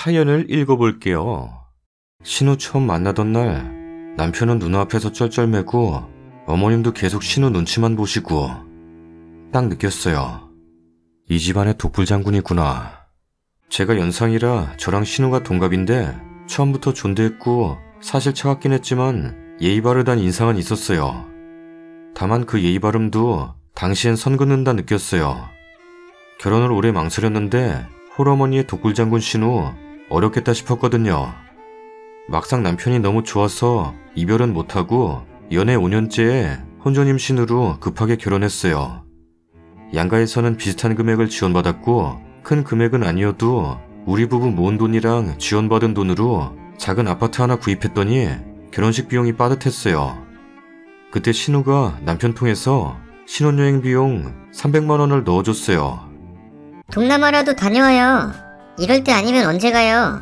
사연을 읽어볼게요. 신우 처음 만나던 날 남편은 눈앞에서 쩔쩔매고 어머님도 계속 신우 눈치만 보시고 딱 느꼈어요. 이 집안의 독불장군이구나. 제가 연상이라 저랑 신우가 동갑인데 처음부터 존대했고 사실 차갑긴 했지만 예의 바르단 인상은 있었어요. 다만 그 예의 바름도 당시엔 선 긋는다 느꼈어요. 결혼을 오래 망설였는데 홀어머니의 독불장군 신우 어렵겠다 싶었거든요. 막상 남편이 너무 좋아서 이별은 못하고 연애 5년째에 혼전임 신우로 급하게 결혼했어요. 양가에서는 비슷한 금액을 지원받았고 큰 금액은 아니어도 우리 부부 모은 돈이랑 지원받은 돈으로 작은 아파트 하나 구입했더니 결혼식 비용이 빠듯했어요. 그때 신우가 남편 통해서 신혼여행 비용 300만 원을 넣어줬어요. 동남아라도 다녀와요. 이럴 때 아니면 언제 가요?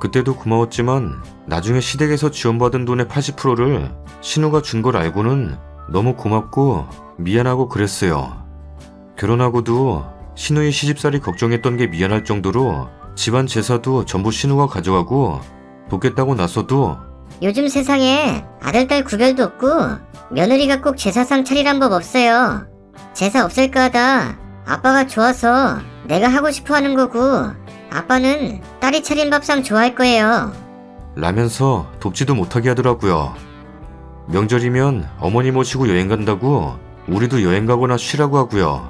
그때도 고마웠지만 나중에 시댁에서 지원받은 돈의 80%를 신우가 준 걸 알고는 너무 고맙고 미안하고 그랬어요. 결혼하고도 신우의 시집살이 걱정했던 게 미안할 정도로 집안 제사도 전부 신우가 가져가고 돕겠다고 나서도 요즘 세상에 아들 딸 구별도 없고 며느리가 꼭 제사상 차리란 법 없어요. 제사 없앨까 하다 아빠가 좋아서 내가 하고 싶어 하는 거고 아빠는 딸이 차린 밥상 좋아할 거예요. 라면서 돕지도 못하게 하더라고요. 명절이면 어머니 모시고 여행 간다고 우리도 여행 가거나 쉬라고 하고요.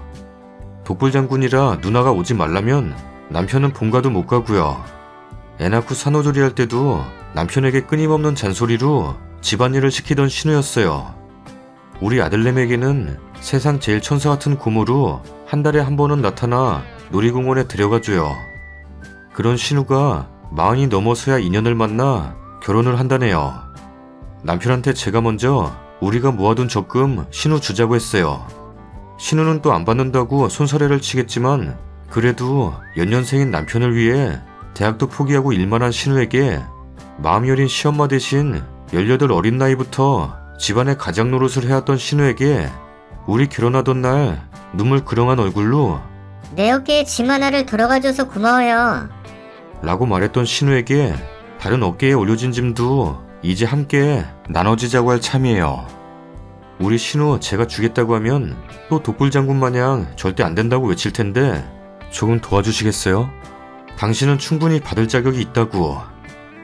독불장군이라 누나가 오지 말라면 남편은 본가도 못 가고요. 애 낳고 산후조리 할 때도 남편에게 끊임없는 잔소리로 집안일을 시키던 신우였어요. 우리 아들내미에게는 세상 제일 천사 같은 고모로 한 달에 한 번은 나타나 놀이공원에 데려가줘요. 그런 신우가 40이 넘어서야 인연을 만나 결혼을 한다네요. 남편한테 제가 먼저 우리가 모아둔 적금 신우 주자고 했어요. 신우는 또 안 받는다고 손사래를 치겠지만 그래도 연년생인 남편을 위해 대학도 포기하고 일만 한 신우에게 마음 여린 시엄마 대신 18 어린 나이부터 집안의 가장 노릇을 해왔던 신우에게 우리 결혼하던 날 눈물 그렁한 얼굴로 내 어깨에 짐 하나를 덜어가줘서 고마워요 라고 말했던 신우에게 다른 어깨에 올려진 짐도 이제 함께 나눠지자고 할 참이에요. 우리 신우 제가 주겠다고 하면 또 독불장군 마냥 절대 안 된다고 외칠 텐데 조금 도와주시겠어요? 당신은 충분히 받을 자격이 있다고.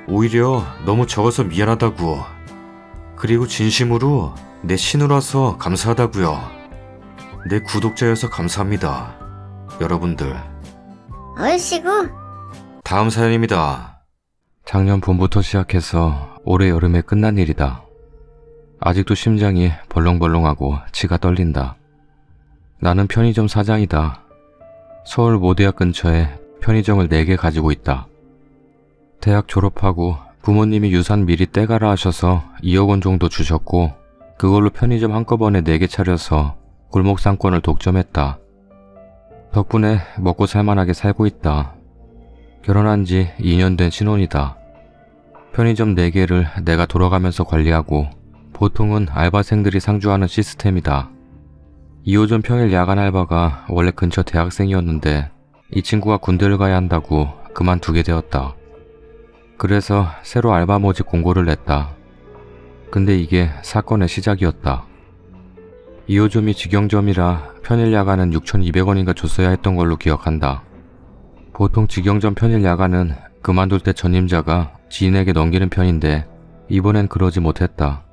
오히려 너무 적어서 미안하다고. 그리고 진심으로 내 신우라서 감사하다고요. 내 구독자여서 감사합니다. 여러분들. 얼씨구. 다음 사연입니다. 작년 봄부터 시작해서 올해 여름에 끝난 일이다. 아직도 심장이 벌렁벌렁하고 치가 떨린다. 나는 편의점 사장이다. 서울 모대학 근처에 편의점을 4개 가지고 있다. 대학 졸업하고 부모님이 유산 미리 떼가라 하셔서 2억 원 정도 주셨고 그걸로 편의점 한꺼번에 4개 차려서 골목 상권을 독점했다. 덕분에 먹고 살만하게 살고 있다. 결혼한 지 2년 된 신혼이다. 편의점 4개를 내가 돌아가면서 관리하고 보통은 알바생들이 상주하는 시스템이다. 2호점 평일 야간 알바가 원래 근처 대학생이었는데 이 친구가 군대를 가야 한다고 그만두게 되었다. 그래서 새로 알바 모집 공고를 냈다. 근데 이게 사건의 시작이었다. 2호점이 직영점이라 평일 야간은 6,200원인가 줬어야 했던 걸로 기억한다. 보통 직영점 평일 야간은 그만둘 때 전임자가 지인에게 넘기는 편인데 이번엔 그러지 못했다.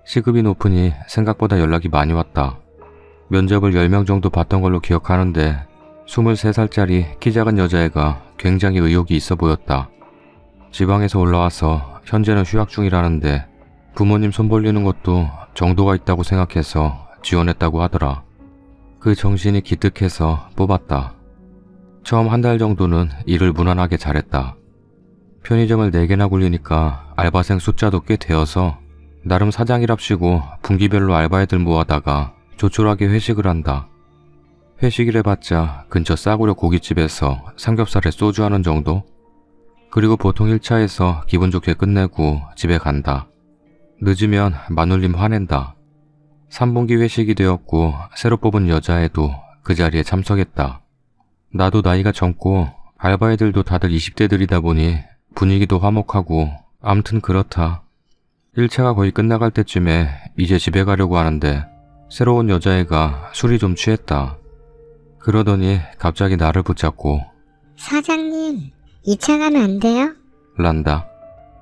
시급이 높으니 생각보다 연락이 많이 왔다. 면접을 10명 정도 봤던 걸로 기억하는데 23살짜리 키 작은 여자애가 굉장히 의욕이 있어 보였다. 지방에서 올라와서 현재는 휴학 중이라는데 부모님 손 벌리는 것도 정도가 있다고 생각해서 지원했다고 하더라. 그 정신이 기특해서 뽑았다. 처음 한 달 정도는 일을 무난하게 잘했다. 편의점을 4개나 굴리니까 알바생 숫자도 꽤 되어서 나름 사장이랍시고 분기별로 알바애들 모아다가 조촐하게 회식을 한다. 회식을 해봤자 근처 싸구려 고깃집에서 삼겹살에 소주 하는 정도? 그리고 보통 1차에서 기분 좋게 끝내고 집에 간다. 늦으면 마눌님 화낸다. 3분기 회식이 되었고 새로 뽑은 여자애도 그 자리에 참석했다. 나도 나이가 젊고 알바 애들도 다들 20대들이다 보니 분위기도 화목하고 암튼 그렇다. 1차가 거의 끝나갈 때쯤에 이제 집에 가려고 하는데 새로운 여자애가 술이 좀 취했다. 그러더니 갑자기 나를 붙잡고 사장님, 2차 가면 안 돼요? 란다.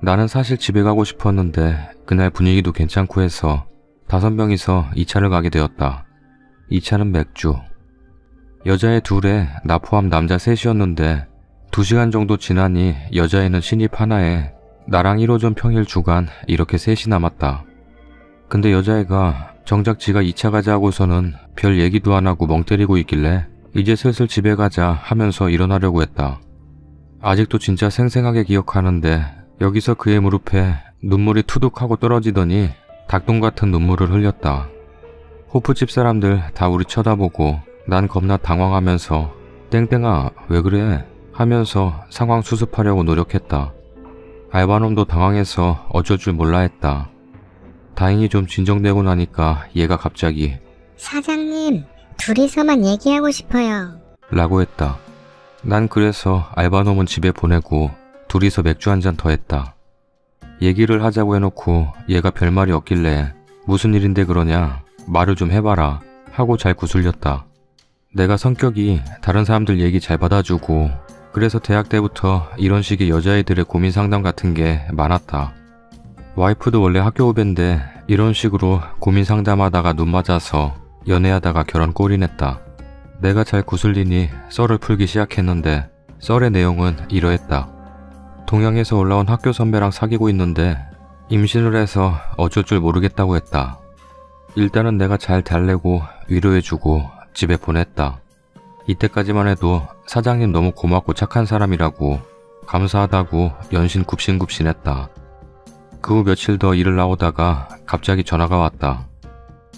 나는 사실 집에 가고 싶었는데 그날 분위기도 괜찮고 해서 5명이서 2차를 가게 되었다. 2차는 맥주. 여자애 둘에 나 포함 남자 셋이었는데 2시간 정도 지나니 여자애는 신입 하나에 나랑 1호점 평일 주간 이렇게 셋이 남았다. 근데 여자애가 정작 지가 2차 가자 하고서는 별 얘기도 안 하고 멍 때리고 있길래 이제 슬슬 집에 가자 하면서 일어나려고 했다. 아직도 진짜 생생하게 기억하는데 여기서 그의 무릎에 눈물이 투둑하고 떨어지더니 닭똥 같은 눈물을 흘렸다. 호프집 사람들 다 우리 쳐다보고 난 겁나 당황하면서 땡땡아 왜 그래? 하면서 상황 수습하려고 노력했다. 알바놈도 당황해서 어쩔 줄 몰라 했다. 다행히 좀 진정되고 나니까 얘가 갑자기 사장님, 둘이서만 얘기하고 싶어요. 라고 했다. 난 그래서 알바놈은 집에 보내고 둘이서 맥주 한 잔 더 했다. 얘기를 하자고 해놓고 얘가 별말이 없길래 무슨 일인데 그러냐, 말을 좀 해봐라 하고 잘 구슬렸다. 내가 성격이 다른 사람들 얘기 잘 받아주고 그래서 대학 때부터 이런 식의 여자애들의 고민 상담 같은 게 많았다. 와이프도 원래 학교 후배인데 이런 식으로 고민 상담하다가 눈 맞아서 연애하다가 결혼 꼴이냈다. 내가 잘 구슬리니 썰을 풀기 시작했는데 썰의 내용은 이러했다. 동양에서 올라온 학교 선배랑 사귀고 있는데 임신을 해서 어쩔 줄 모르겠다고 했다. 일단은 내가 잘 달래고 위로해주고 집에 보냈다. 이때까지만 해도 사장님 너무 고맙고 착한 사람이라고 감사하다고 연신 굽신굽신했다. 그 후 며칠 더 일을 나오다가 갑자기 전화가 왔다.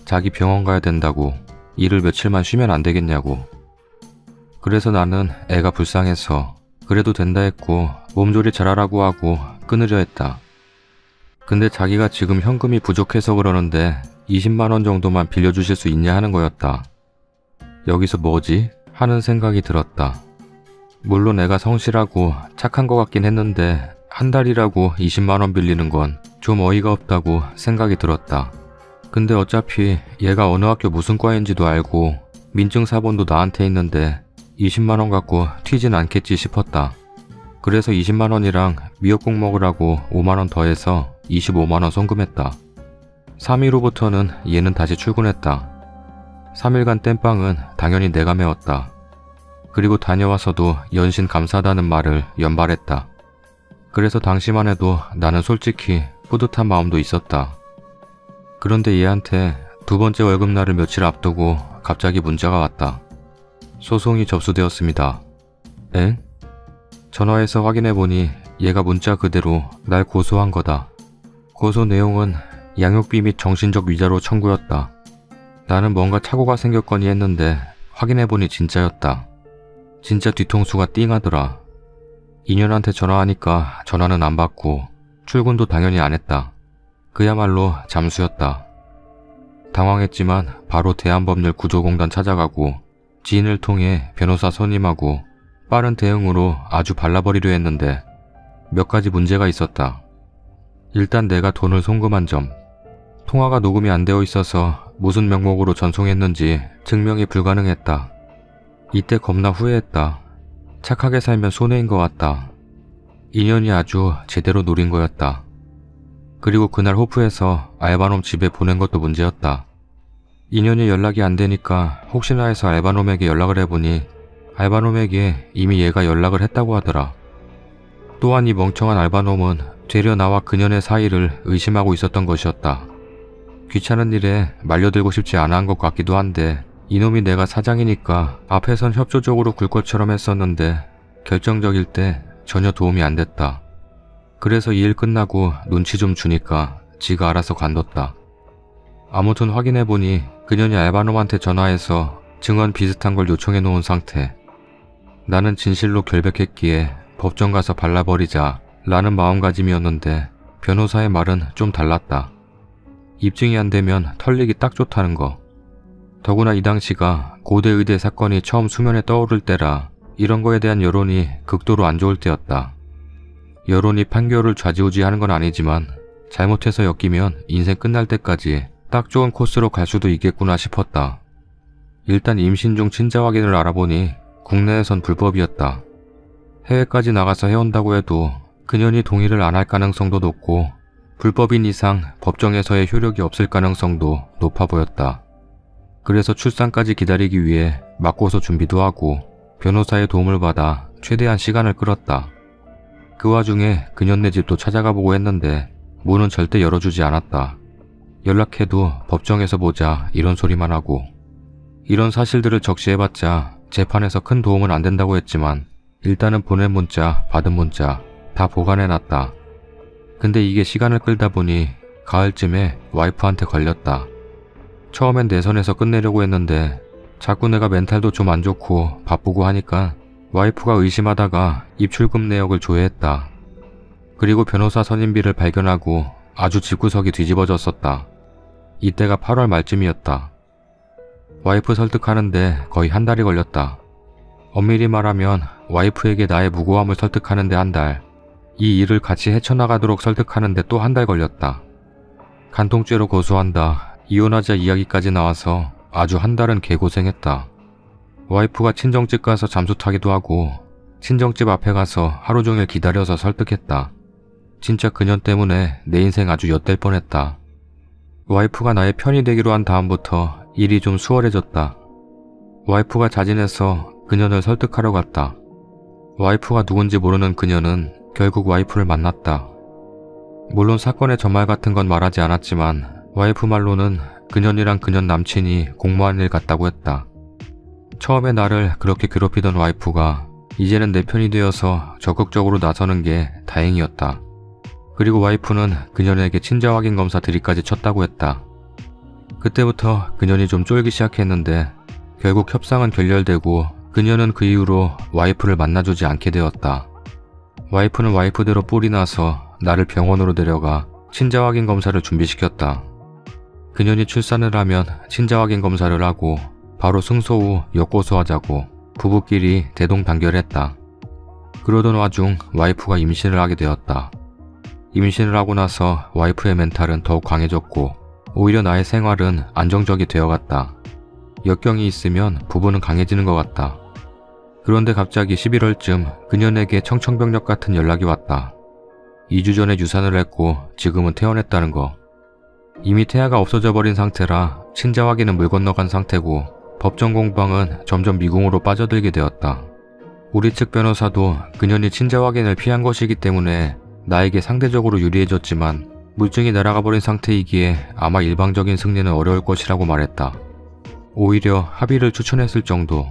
자기 병원 가야 된다고, 일을 며칠만 쉬면 안 되겠냐고. 그래서 나는 애가 불쌍해서 그래도 된다 했고 몸조리 잘하라고 하고 끊으려 했다. 근데 자기가 지금 현금이 부족해서 그러는데 20만원 정도만 빌려주실 수 있냐 하는 거였다. 여기서 뭐지? 하는 생각이 들었다. 물론 애가 성실하고 착한 것 같긴 했는데 한 달이라고 20만원 빌리는 건 좀 어이가 없다고 생각이 들었다. 근데 어차피 얘가 어느 학교 무슨 과인지도 알고 민증 사본도 나한테 있는데 20만원 갖고 튀진 않겠지 싶었다. 그래서 20만원이랑 미역국 먹으라고 5만원 더해서 25만원 송금했다. 3일 후부터는 얘는 다시 출근했다. 3일간 땜빵은 당연히 내가 메웠다. 그리고 다녀와서도 연신 감사하다는 말을 연발했다. 그래서 당시만 해도 나는 솔직히 뿌듯한 마음도 있었다. 그런데 얘한테 2번째 월급날을 며칠 앞두고 갑자기 문자가 왔다. 소송이 접수되었습니다. 엥? 전화해서 확인해보니 얘가 문자 그대로 날 고소한 거다. 고소 내용은 양육비 및 정신적 위자료 청구였다. 나는 뭔가 착오가 생겼거니 했는데 확인해보니 진짜였다. 진짜 뒤통수가 띵하더라. 인연한테 전화하니까 전화는 안 받고 출근도 당연히 안 했다. 그야말로 잠수였다. 당황했지만 바로 대한법률 구조공단 찾아가고 지인을 통해 변호사 선임하고 빠른 대응으로 아주 발라버리려 했는데 몇 가지 문제가 있었다. 일단 내가 돈을 송금한 점, 통화가 녹음이 안 되어 있어서 무슨 명목으로 전송했는지 증명이 불가능했다. 이때 겁나 후회했다. 착하게 살면 손해인 것 같다. 인연이 아주 제대로 노린 거였다. 그리고 그날 호프에서 알바놈 집에 보낸 것도 문제였다. 인연이 연락이 안 되니까 혹시나 해서 알바놈에게 연락을 해보니 알바놈에게 이미 얘가 연락을 했다고 하더라. 또한 이 멍청한 알바놈은 되려 나와 그년의 사이를 의심하고 있었던 것이었다. 귀찮은 일에 말려들고 싶지 않아 한 것 같기도 한데 이놈이 내가 사장이니까 앞에선 협조적으로 굴 것처럼 했었는데 결정적일 때 전혀 도움이 안 됐다. 그래서 이 일 끝나고 눈치 좀 주니까 지가 알아서 관뒀다. 아무튼 확인해보니 그년이 알바놈한테 전화해서 증언 비슷한 걸 요청해 놓은 상태. 나는 진실로 결백했기에 법정 가서 발라버리자 라는 마음가짐이었는데 변호사의 말은 좀 달랐다. 입증이 안 되면 털리기 딱 좋다는 거. 더구나 이 당시가 고대 의대 사건이 처음 수면에 떠오를 때라 이런 거에 대한 여론이 극도로 안 좋을 때였다. 여론이 판결을 좌지우지하는 건 아니지만 잘못해서 엮이면 인생 끝날 때까지 딱 좋은 코스로 갈 수도 있겠구나 싶었다. 일단 임신 중 친자 확인을 알아보니 국내에선 불법이었다. 해외까지 나가서 해온다고 해도 그년이 동의를 안 할 가능성도 높고 불법인 이상 법정에서의 효력이 없을 가능성도 높아 보였다. 그래서 출산까지 기다리기 위해 맞고서 준비도 하고 변호사의 도움을 받아 최대한 시간을 끌었다. 그 와중에 그년네 집도 찾아가 보고 했는데 문은 절대 열어주지 않았다. 연락해도 법정에서 보자 이런 소리만 하고. 이런 사실들을 적시해봤자 재판에서 큰 도움은 안 된다고 했지만 일단은 보낸 문자, 받은 문자 다 보관해놨다. 근데 이게 시간을 끌다 보니 가을쯤에 와이프한테 걸렸다. 처음엔 내 선에서 끝내려고 했는데 자꾸 내가 멘탈도 좀 안 좋고 바쁘고 하니까 와이프가 의심하다가 입출금 내역을 조회했다. 그리고 변호사 선임비를 발견하고 아주 집구석이 뒤집어졌었다. 이때가 8월 말쯤이었다. 와이프 설득하는데 거의 한 달이 걸렸다. 엄밀히 말하면 와이프에게 나의 무고함을 설득하는데 한 달, 이 일을 같이 헤쳐나가도록 설득하는데 또 한 달 걸렸다. 간통죄로 고소한다, 이혼하자 이야기까지 나와서 아주 한 달은 개고생했다. 와이프가 친정집 가서 잠수 타기도 하고 친정집 앞에 가서 하루 종일 기다려서 설득했다. 진짜 그년 때문에 내 인생 아주 엿될 뻔했다. 와이프가 나의 편이 되기로 한 다음부터 일이 좀 수월해졌다. 와이프가 자진해서 그년을 설득하러 갔다. 와이프가 누군지 모르는 그년은 결국 와이프를 만났다. 물론 사건의 전말 같은 건 말하지 않았지만 와이프 말로는 그년이랑 그년 남친이 공모한 일 같다고 했다. 처음에 나를 그렇게 괴롭히던 와이프가 이제는 내 편이 되어서 적극적으로 나서는 게 다행이었다. 그리고 와이프는 그년에게 친자 확인 검사 들이까지 쳤다고 했다. 그때부터 그년이 좀 쫄기 시작했는데 결국 협상은 결렬되고 그년은 그 이후로 와이프를 만나주지 않게 되었다. 와이프는 와이프대로 뿔이 나서 나를 병원으로 데려가 친자 확인 검사를 준비시켰다. 그년이 출산을 하면 친자 확인 검사를 하고 바로 승소 후 역고소하자고 부부끼리 대동단결했다. 그러던 와중 와이프가 임신을 하게 되었다. 임신을 하고 나서 와이프의 멘탈은 더욱 강해졌고 오히려 나의 생활은 안정적이 되어갔다. 역경이 있으면 부부는 강해지는 것 같다. 그런데 갑자기 11월쯤 그년에게 청천벽력 같은 연락이 왔다. 2주 전에 유산을 했고 지금은 퇴원했다는 거. 이미 태아가 없어져 버린 상태라 친자 확인은 물 건너간 상태고 법정 공방은 점점 미궁으로 빠져들게 되었다. 우리 측 변호사도 그년이 친자 확인을 피한 것이기 때문에 나에게 상대적으로 유리해졌지만 물증이 날아가 버린 상태이기에 아마 일방적인 승리는 어려울 것이라고 말했다. 오히려 합의를 추천했을 정도.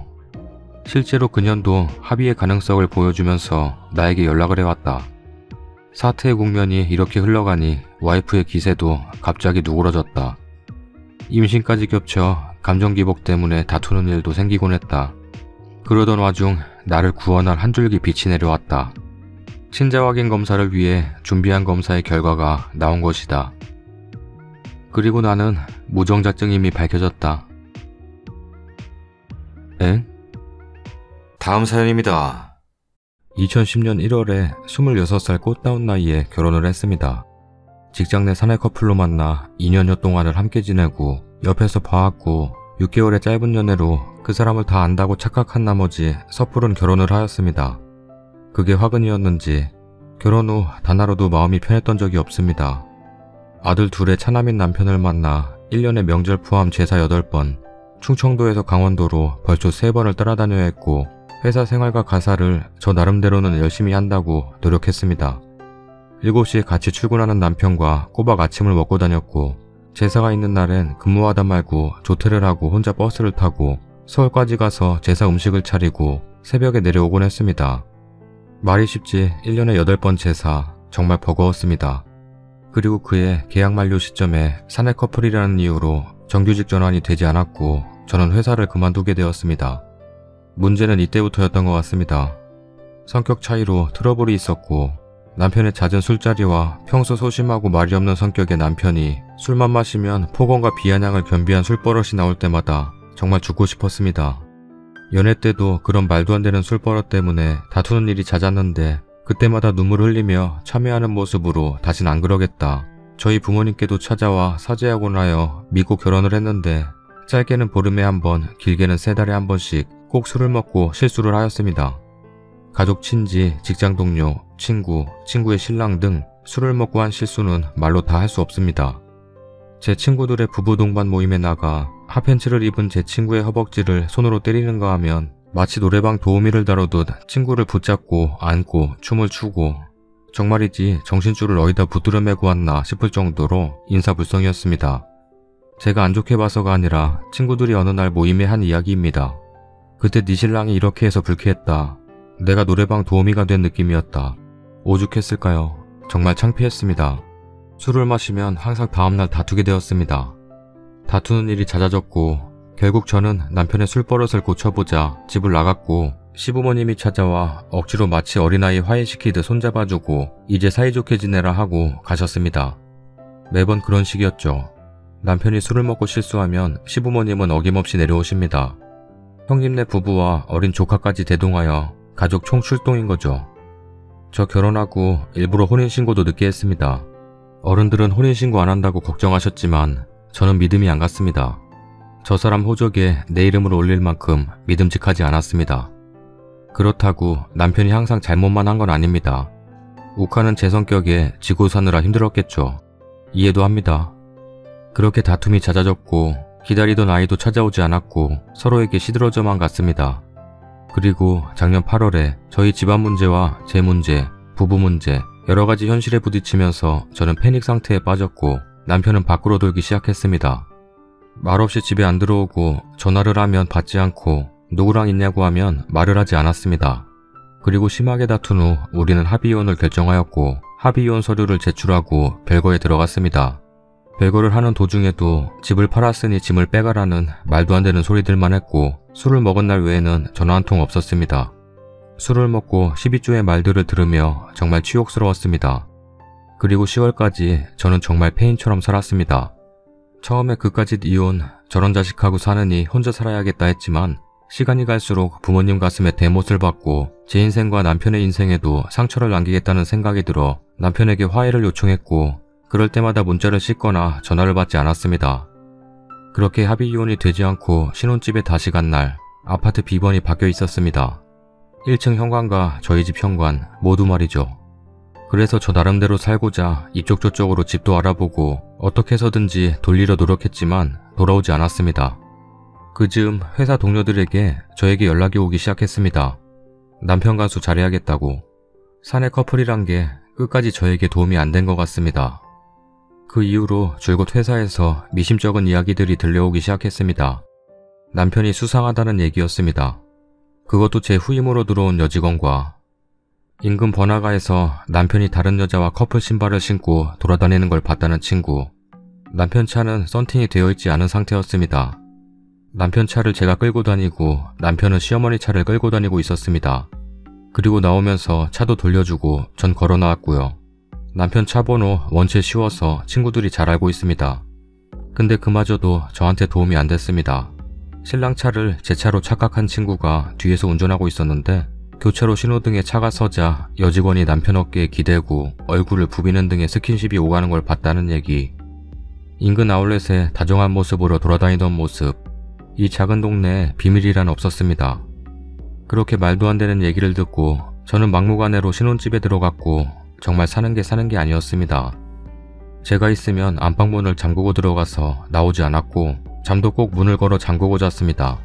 실제로 그년도 합의의 가능성을 보여주면서 나에게 연락을 해왔다. 사태의 국면이 이렇게 흘러가니 와이프의 기세도 갑자기 누그러졌다. 임신까지 겹쳐 감정기복 때문에 다투는 일도 생기곤 했다. 그러던 와중 나를 구원할 한 줄기 빛이 내려왔다. 친자 확인 검사를 위해 준비한 검사의 결과가 나온 것이다. 그리고 나는 무정자증임이 밝혀졌다. 엥? 다음 사연입니다. 2010년 1월에 26살 꽃다운 나이에 결혼을 했습니다. 직장 내 사내 커플로 만나 2년여 동안을 함께 지내고 옆에서 봐왔고 6개월의 짧은 연애로 그 사람을 다 안다고 착각한 나머지 섣부른 결혼을 하였습니다. 그게 화근이었는지 결혼 후 단 하루도 마음이 편했던 적이 없습니다. 아들 둘의 차남인 남편을 만나 1년에 명절 포함 제사 8번, 충청도에서 강원도로 벌초 3번을 따라다녀야 했고 회사 생활과 가사를 저 나름대로는 열심히 한다고 노력했습니다. 7시에 같이 출근하는 남편과 꼬박 아침을 먹고 다녔고 제사가 있는 날엔 근무하다 말고 조퇴를 하고 혼자 버스를 타고 서울까지 가서 제사 음식을 차리고 새벽에 내려오곤 했습니다. 말이 쉽지 1년에 8번 제사, 정말 버거웠습니다. 그리고 그해 계약 만료 시점에 사내 커플이라는 이유로 정규직 전환이 되지 않았고 저는 회사를 그만두게 되었습니다. 문제는 이때부터였던 것 같습니다. 성격 차이로 트러블이 있었고 남편의 잦은 술자리와 평소 소심하고 말이 없는 성격의 남편이 술만 마시면 폭언과 비아냥을 겸비한 술버릇이 나올 때마다 정말 죽고 싶었습니다. 연애 때도 그런 말도 안 되는 술버릇 때문에 다투는 일이 잦았는데 그때마다 눈물을 흘리며 참여하는 모습으로 다신 안 그러겠다. 저희 부모님께도 찾아와 사죄하고 나여 믿고 결혼을 했는데 짧게는 보름에 한 번, 길게는 3달에 한 번씩 꼭 술을 먹고 실수를 하였습니다. 가족 친지, 직장 동료, 친구, 친구의 신랑 등 술을 먹고 한 실수는 말로 다 할 수 없습니다. 제 친구들의 부부 동반 모임에 나가 핫팬츠를 입은 제 친구의 허벅지를 손으로 때리는가 하면 마치 노래방 도우미를 다루듯 친구를 붙잡고 안고 춤을 추고 정말이지 정신줄을 어디다 붙들어 매고 왔나 싶을 정도로 인사불성이었습니다. 제가 안 좋게 봐서가 아니라 친구들이 어느 날 모임에 한 이야기입니다. 그때 네 신랑이 이렇게 해서 불쾌했다. 내가 노래방 도우미가 된 느낌이었다. 오죽했을까요? 정말 창피했습니다. 술을 마시면 항상 다음날 다투게 되었습니다. 다투는 일이 잦아졌고 결국 저는 남편의 술버릇을 고쳐보자 집을 나갔고 시부모님이 찾아와 억지로 마치 어린아이 화해시키듯 손잡아주고 이제 사이좋게 지내라 하고 가셨습니다. 매번 그런 식이었죠. 남편이 술을 먹고 실수하면 시부모님은 어김없이 내려오십니다. 형님네 부부와 어린 조카까지 대동하여 가족 총출동인 거죠. 저 결혼하고 일부러 혼인신고도 늦게 했습니다. 어른들은 혼인신고 안 한다고 걱정하셨지만 저는 믿음이 안 갔습니다. 저 사람 호적에 내 이름을 올릴 만큼 믿음직하지 않았습니다. 그렇다고 남편이 항상 잘못만 한 건 아닙니다. 욱하는 제 성격에 지고 사느라 힘들었겠죠. 이해도 합니다. 그렇게 다툼이 잦아졌고 기다리던 아이도 찾아오지 않았고 서로에게 시들어져만 갔습니다. 그리고 작년 8월에 저희 집안 문제와 제 문제, 부부 문제, 여러 가지 현실에 부딪히면서 저는 패닉 상태에 빠졌고 남편은 밖으로 돌기 시작했습니다. 말없이 집에 안 들어오고 전화를 하면 받지 않고 누구랑 있냐고 하면 말을 하지 않았습니다. 그리고 심하게 다툰 후 우리는 합의이혼을 결정하였고 합의이혼 서류를 제출하고 별거에 들어갔습니다. 별거를 하는 도중에도 집을 팔았으니 짐을 빼가라는 말도 안 되는 소리들만 했고 술을 먹은 날 외에는 전화 한 통 없었습니다. 술을 먹고 12조의 말들을 들으며 정말 치욕스러웠습니다. 그리고 10월까지 저는 정말 폐인처럼 살았습니다. 처음에 그까짓 이혼, 저런 자식하고 사느니 혼자 살아야겠다 했지만 시간이 갈수록 부모님 가슴에 대못을 받고 제 인생과 남편의 인생에도 상처를 남기겠다는 생각이 들어 남편에게 화해를 요청했고 그럴 때마다 문자를 씻거나 전화를 받지 않았습니다. 그렇게 합의이혼이 되지 않고 신혼집에 다시 간 날 아파트 비번이 바뀌어 있었습니다. 1층 현관과 저희 집 현관 모두 말이죠. 그래서 저 나름대로 살고자 이쪽 저쪽으로 집도 알아보고 어떻게 해서든지 돌리려 노력했지만 돌아오지 않았습니다. 그 즈음 회사 동료들에게 저에게 연락이 오기 시작했습니다. 남편 가수 잘해야겠다고. 사내 커플이란 게 끝까지 저에게 도움이 안 된 것 같습니다. 그 이후로 줄곧 회사에서 미심쩍은 이야기들이 들려오기 시작했습니다. 남편이 수상하다는 얘기였습니다. 그것도 제 후임으로 들어온 여직원과 인근 번화가에서 남편이 다른 여자와 커플 신발을 신고 돌아다니는 걸 봤다는 친구. 남편 차는 썬팅이 되어 있지 않은 상태였습니다. 남편 차를 제가 끌고 다니고 남편은 시어머니 차를 끌고 다니고 있었습니다. 그리고 나오면서 차도 돌려주고 전 걸어 나왔고요. 남편 차 번호 원체 쉬워서 친구들이 잘 알고 있습니다. 근데 그마저도 저한테 도움이 안 됐습니다. 신랑 차를 제 차로 착각한 친구가 뒤에서 운전하고 있었는데 교차로 신호등에 차가 서자 여직원이 남편 어깨에 기대고 얼굴을 부비는 등의 스킨십이 오가는 걸 봤다는 얘기. 인근 아울렛에 다정한 모습으로 돌아다니던 모습. 이 작은 동네에 비밀이란 없었습니다. 그렇게 말도 안 되는 얘기를 듣고 저는 막무가내로 신혼집에 들어갔고 정말 사는 게 아니었습니다. 제가 있으면 안방문을 잠그고 들어가서 나오지 않았고 잠도 꼭 문을 걸어 잠그고 잤습니다.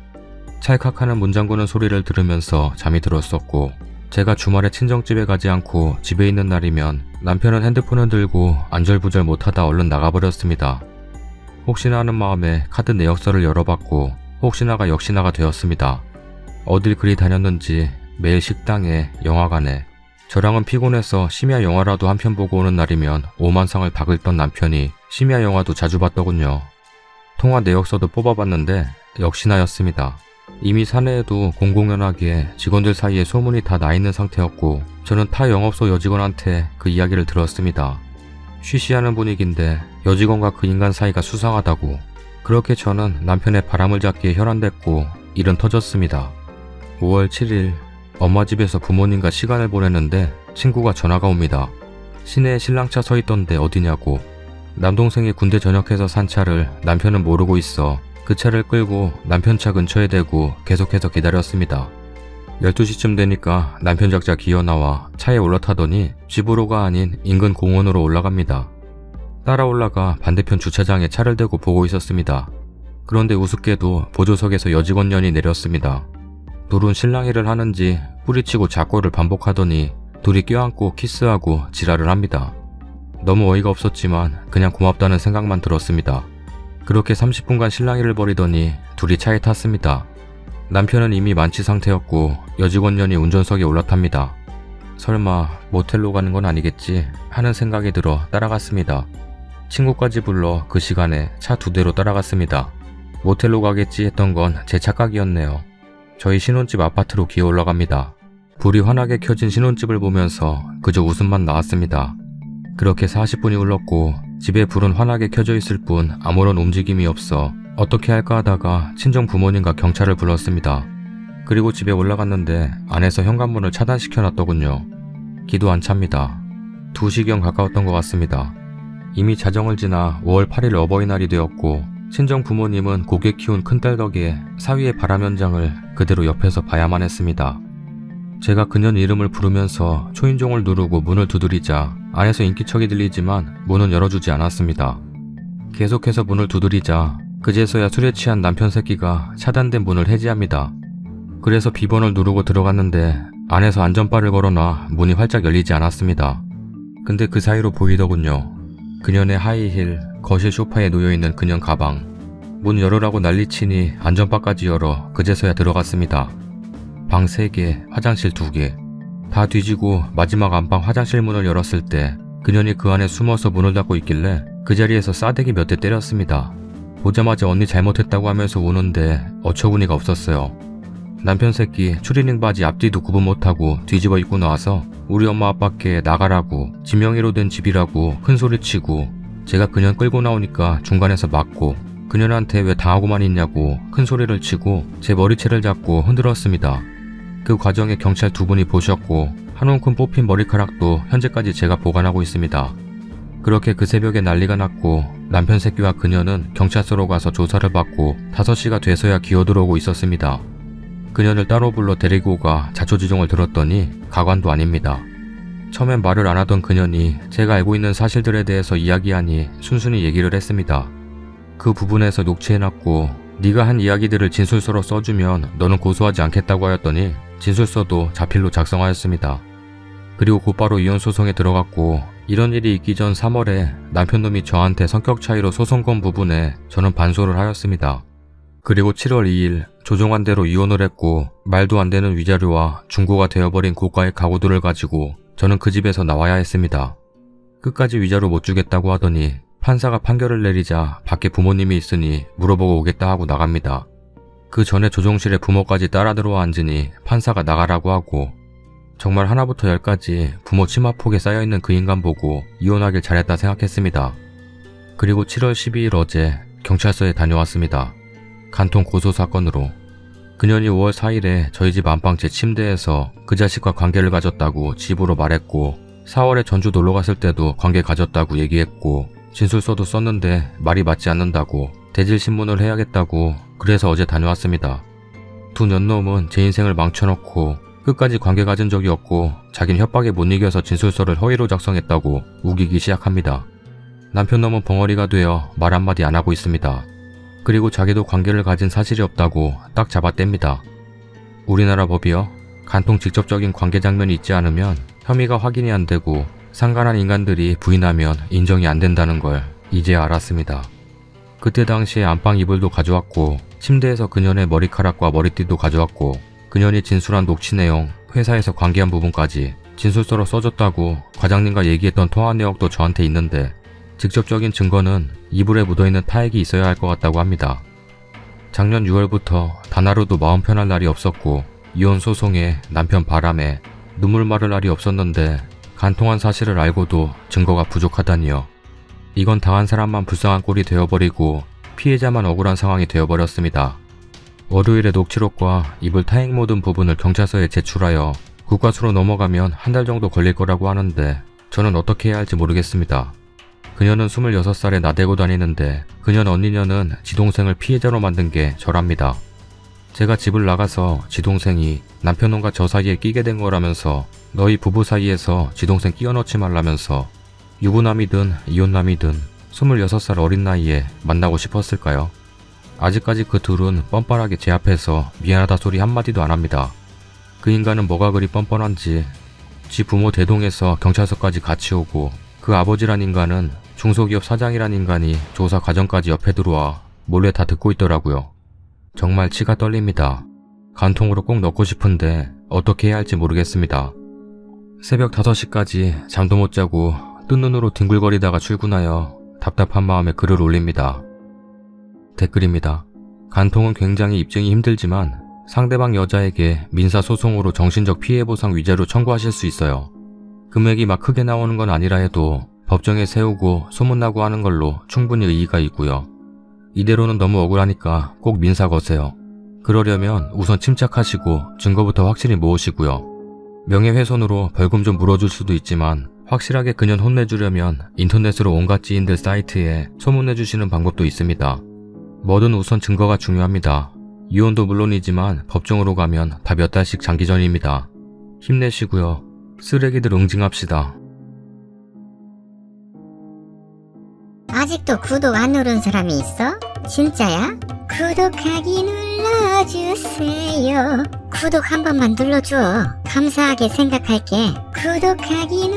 찰칵하는 문 잠그는 소리를 들으면서 잠이 들었었고 제가 주말에 친정집에 가지 않고 집에 있는 날이면 남편은 핸드폰을 들고 안절부절 못하다 얼른 나가버렸습니다. 혹시나 하는 마음에 카드 내역서를 열어봤고 혹시나가 역시나가 되었습니다. 어딜 그리 다녔는지 매일 식당에 영화관에 저랑은 피곤해서 심야 영화라도 한 편 보고 오는 날이면 오만상을 박을던 남편이 심야 영화도 자주 봤더군요. 통화 내역서도 뽑아봤는데 역시나였습니다. 이미 사내에도 공공연하게 직원들 사이에 소문이 다 나 있는 상태였고 저는 타 영업소 여직원한테 그 이야기를 들었습니다. 쉬쉬하는 분위기인데 여직원과 그 인간 사이가 수상하다고. 그렇게 저는 남편의 바람을 잡기에 혈안됐고 일은 터졌습니다. 5월 7일 엄마 집에서 부모님과 시간을 보내는데 친구가 전화가 옵니다. 시내에 신랑차 서 있던데 어디냐고. 남동생이 군대 전역해서 산 차를 남편은 모르고 있어 그 차를 끌고 남편 차 근처에 대고 계속해서 기다렸습니다. 12시쯤 되니까 남편 작자 기어나와 차에 올라타더니 집으로가 아닌 인근 공원으로 올라갑니다. 따라 올라가 반대편 주차장에 차를 대고 보고 있었습니다. 그런데 우습게도 보조석에서 여직원년이 내렸습니다. 둘은 실랑이를 하는지 뿌리치고 작고를 반복하더니 둘이 껴안고 키스하고 지랄을 합니다. 너무 어이가 없었지만 그냥 고맙다는 생각만 들었습니다. 그렇게 30분간 실랑이를 벌이더니 둘이 차에 탔습니다. 남편은 이미 만취 상태였고 여직원년이 운전석에 올라탑니다. 설마 모텔로 가는 건 아니겠지 하는 생각이 들어 따라갔습니다. 친구까지 불러 그 시간에 차 2대로 따라갔습니다. 모텔로 가겠지 했던 건 제 착각이었네요. 저희 신혼집 아파트로 기어 올라갑니다. 불이 환하게 켜진 신혼집을 보면서 그저 웃음만 나왔습니다. 그렇게 40분이 흘렀고 집에 불은 환하게 켜져 있을 뿐 아무런 움직임이 없어 어떻게 할까 하다가 친정 부모님과 경찰을 불렀습니다. 그리고 집에 올라갔는데 안에서 현관문을 차단시켜놨더군요. 기도 안 찹니다. 2시경 가까웠던 것 같습니다. 이미 자정을 지나 5월 8일 어버이날이 되었고 친정 부모님은 곱게 키운 큰딸 덕에 사위의 바람 현장을 그대로 옆에서 봐야만 했습니다. 제가 그년 이름을 부르면서 초인종을 누르고 문을 두드리자 안에서 인기척이 들리지만 문은 열어주지 않았습니다. 계속해서 문을 두드리자 그제서야 술에 취한 남편 새끼가 차단된 문을 해지합니다. 그래서 비번을 누르고 들어갔는데 안에서 안전바를 걸어놔 문이 활짝 열리지 않았습니다. 근데 그 사이로 보이더군요. 그년의 하이힐, 거실 소파에 놓여있는 그년 가방. 문 열으라고 난리치니 안전바까지 열어 그제서야 들어갔습니다. 방 3개, 화장실 2개. 다 뒤지고 마지막 안방 화장실 문을 열었을 때 그년이 그 안에 숨어서 문을 닫고 있길래 그 자리에서 싸대기 몇 대 때렸습니다. 보자마자 언니 잘못했다고 하면서 우는데 어처구니가 없었어요. 남편 새끼 추리닝 바지 앞뒤도 구분 못하고 뒤집어 입고 나와서 우리 엄마 아빠께 나가라고 지명의로 된 집이라고 큰소리치고 제가 그년 끌고 나오니까 중간에서 맞고 그년한테 왜 당하고만 있냐고 큰소리를 치고 제 머리채를 잡고 흔들었습니다. 그 과정에 경찰 2분이 보셨고 한 움큼 뽑힌 머리카락도 현재까지 제가 보관하고 있습니다. 그렇게 그 새벽에 난리가 났고 남편 새끼와 그녀는 경찰서로 가서 조사를 받고 5시가 돼서야 기어들어오고 있었습니다. 그녀를 따로 불러 데리고 가 자초지종을 들었더니 가관도 아닙니다. 처음엔 말을 안 하던 그년이 제가 알고 있는 사실들에 대해서 이야기하니 순순히 얘기를 했습니다. 그 부분에서 녹취해놨고 네가 한 이야기들을 진술서로 써주면 너는 고소하지 않겠다고 하였더니 진술서도 자필로 작성하였습니다. 그리고 곧바로 이혼 소송에 들어갔고 이런 일이 있기 전 3월에 남편놈이 저한테 성격 차이로 소송 건 부분에 저는 반소를 하였습니다. 그리고 7월 2일 조종한 대로 이혼을 했고 말도 안 되는 위자료와 중고가 되어버린 고가의 가구들을 가지고 저는 그 집에서 나와야 했습니다. 끝까지 위자료 못 주겠다고 하더니 판사가 판결을 내리자 밖에 부모님이 있으니 물어보고 오겠다 하고 나갑니다. 그 전에 조종실에 부모까지 따라 들어와 앉으니 판사가 나가라고 하고 정말 하나부터 10까지 부모 치마폭에 쌓여있는 그 인간 보고 이혼하길 잘했다 생각했습니다. 그리고 7월 12일 어제 경찰서에 다녀왔습니다. 간통 고소 사건으로. 그년이 5월 4일에 저희 집 안방 제 침대에서 그 자식과 관계를 가졌다고 집으로 말했고 4월에 전주 놀러 갔을 때도 관계 가졌다고 얘기했고 진술서도 썼는데 말이 맞지 않는다고 대질신문을 해야겠다고 그래서 어제 다녀왔습니다. 두 년놈은 제 인생을 망쳐놓고 끝까지 관계 가진 적이 없고 자기는 협박에 못 이겨서 진술서를 허위로 작성했다고 우기기 시작합니다. 남편놈은 벙어리가 되어 말 한마디 안 하고 있습니다. 그리고 자기도 관계를 가진 사실이 없다고 딱 잡아뗍니다. 우리나라 법이요? 간통 직접적인 관계 장면이 있지 않으면 혐의가 확인이 안 되고 상관한 인간들이 부인하면 인정이 안 된다는 걸 이제야 알았습니다. 그때 당시에 안방 이불도 가져왔고 침대에서 그년의 머리카락과 머리띠도 가져왔고 그년이 진술한 녹취 내용, 회사에서 관계한 부분까지 진술서로 써줬다고 과장님과 얘기했던 통화 내역도 저한테 있는데 직접적인 증거는 이불에 묻어있는 타액이 있어야 할 것 같다고 합니다. 작년 6월부터 단 하루도 마음 편할 날이 없었고 이혼 소송에 남편 바람에 눈물 마를 날이 없었는데 간통한 사실을 알고도 증거가 부족하다니요. 이건 당한 사람만 불쌍한 꼴이 되어버리고 피해자만 억울한 상황이 되어버렸습니다. 월요일에 녹취록과 이불 타액 묻은 부분을 경찰서에 제출하여 국과수로 넘어가면 한 달 정도 걸릴 거라고 하는데 저는 어떻게 해야 할지 모르겠습니다. 그녀는 26살에 나대고 다니는데 그녀 언니녀는 지동생을 피해자로 만든 게 저랍니다. 제가 집을 나가서 지동생이 남편놈과 저 사이에 끼게 된 거라면서 너희 부부 사이에서 지동생 끼워 넣지 말라면서 유부남이든 이혼남이든 26살 어린 나이에 만나고 싶었을까요? 아직까지 그 둘은 뻔뻔하게 제 앞에서 미안하다 소리 한마디도 안 합니다. 그 인간은 뭐가 그리 뻔뻔한지 지 부모 대동해서 경찰서까지 같이 오고 그 아버지란 인간은 중소기업 사장이란 인간이 조사 과정까지 옆에 들어와 몰래 다 듣고 있더라고요. 정말 치가 떨립니다. 간통으로 꼭 넣고 싶은데 어떻게 해야 할지 모르겠습니다. 새벽 5시까지 잠도 못 자고 뜬 눈으로 뒹굴거리다가 출근하여 답답한 마음에 글을 올립니다. 댓글입니다. 간통은 굉장히 입증이 힘들지만 상대방 여자에게 민사소송으로 정신적 피해보상 위자료 청구하실 수 있어요. 금액이 막 크게 나오는 건 아니라 해도 법정에 세우고 소문나고 하는 걸로 충분히 의의가 있고요. 이대로는 너무 억울하니까 꼭 민사 거세요. 그러려면 우선 침착하시고 증거부터 확실히 모으시고요. 명예훼손으로 벌금 좀 물어줄 수도 있지만 확실하게 그녀 혼내주려면 인터넷으로 온갖 지인들 사이트에 소문내주시는 방법도 있습니다. 뭐든 우선 증거가 중요합니다. 이혼도 물론이지만 법정으로 가면 다 몇 달씩 장기전입니다. 힘내시고요. 쓰레기들 응징합시다. 아직도 구독 안 누른 사람이 있어? 진짜야? 구독하기 눌러주세요. 구독 한 번만 눌러줘. 감사하게 생각할게. 구독하기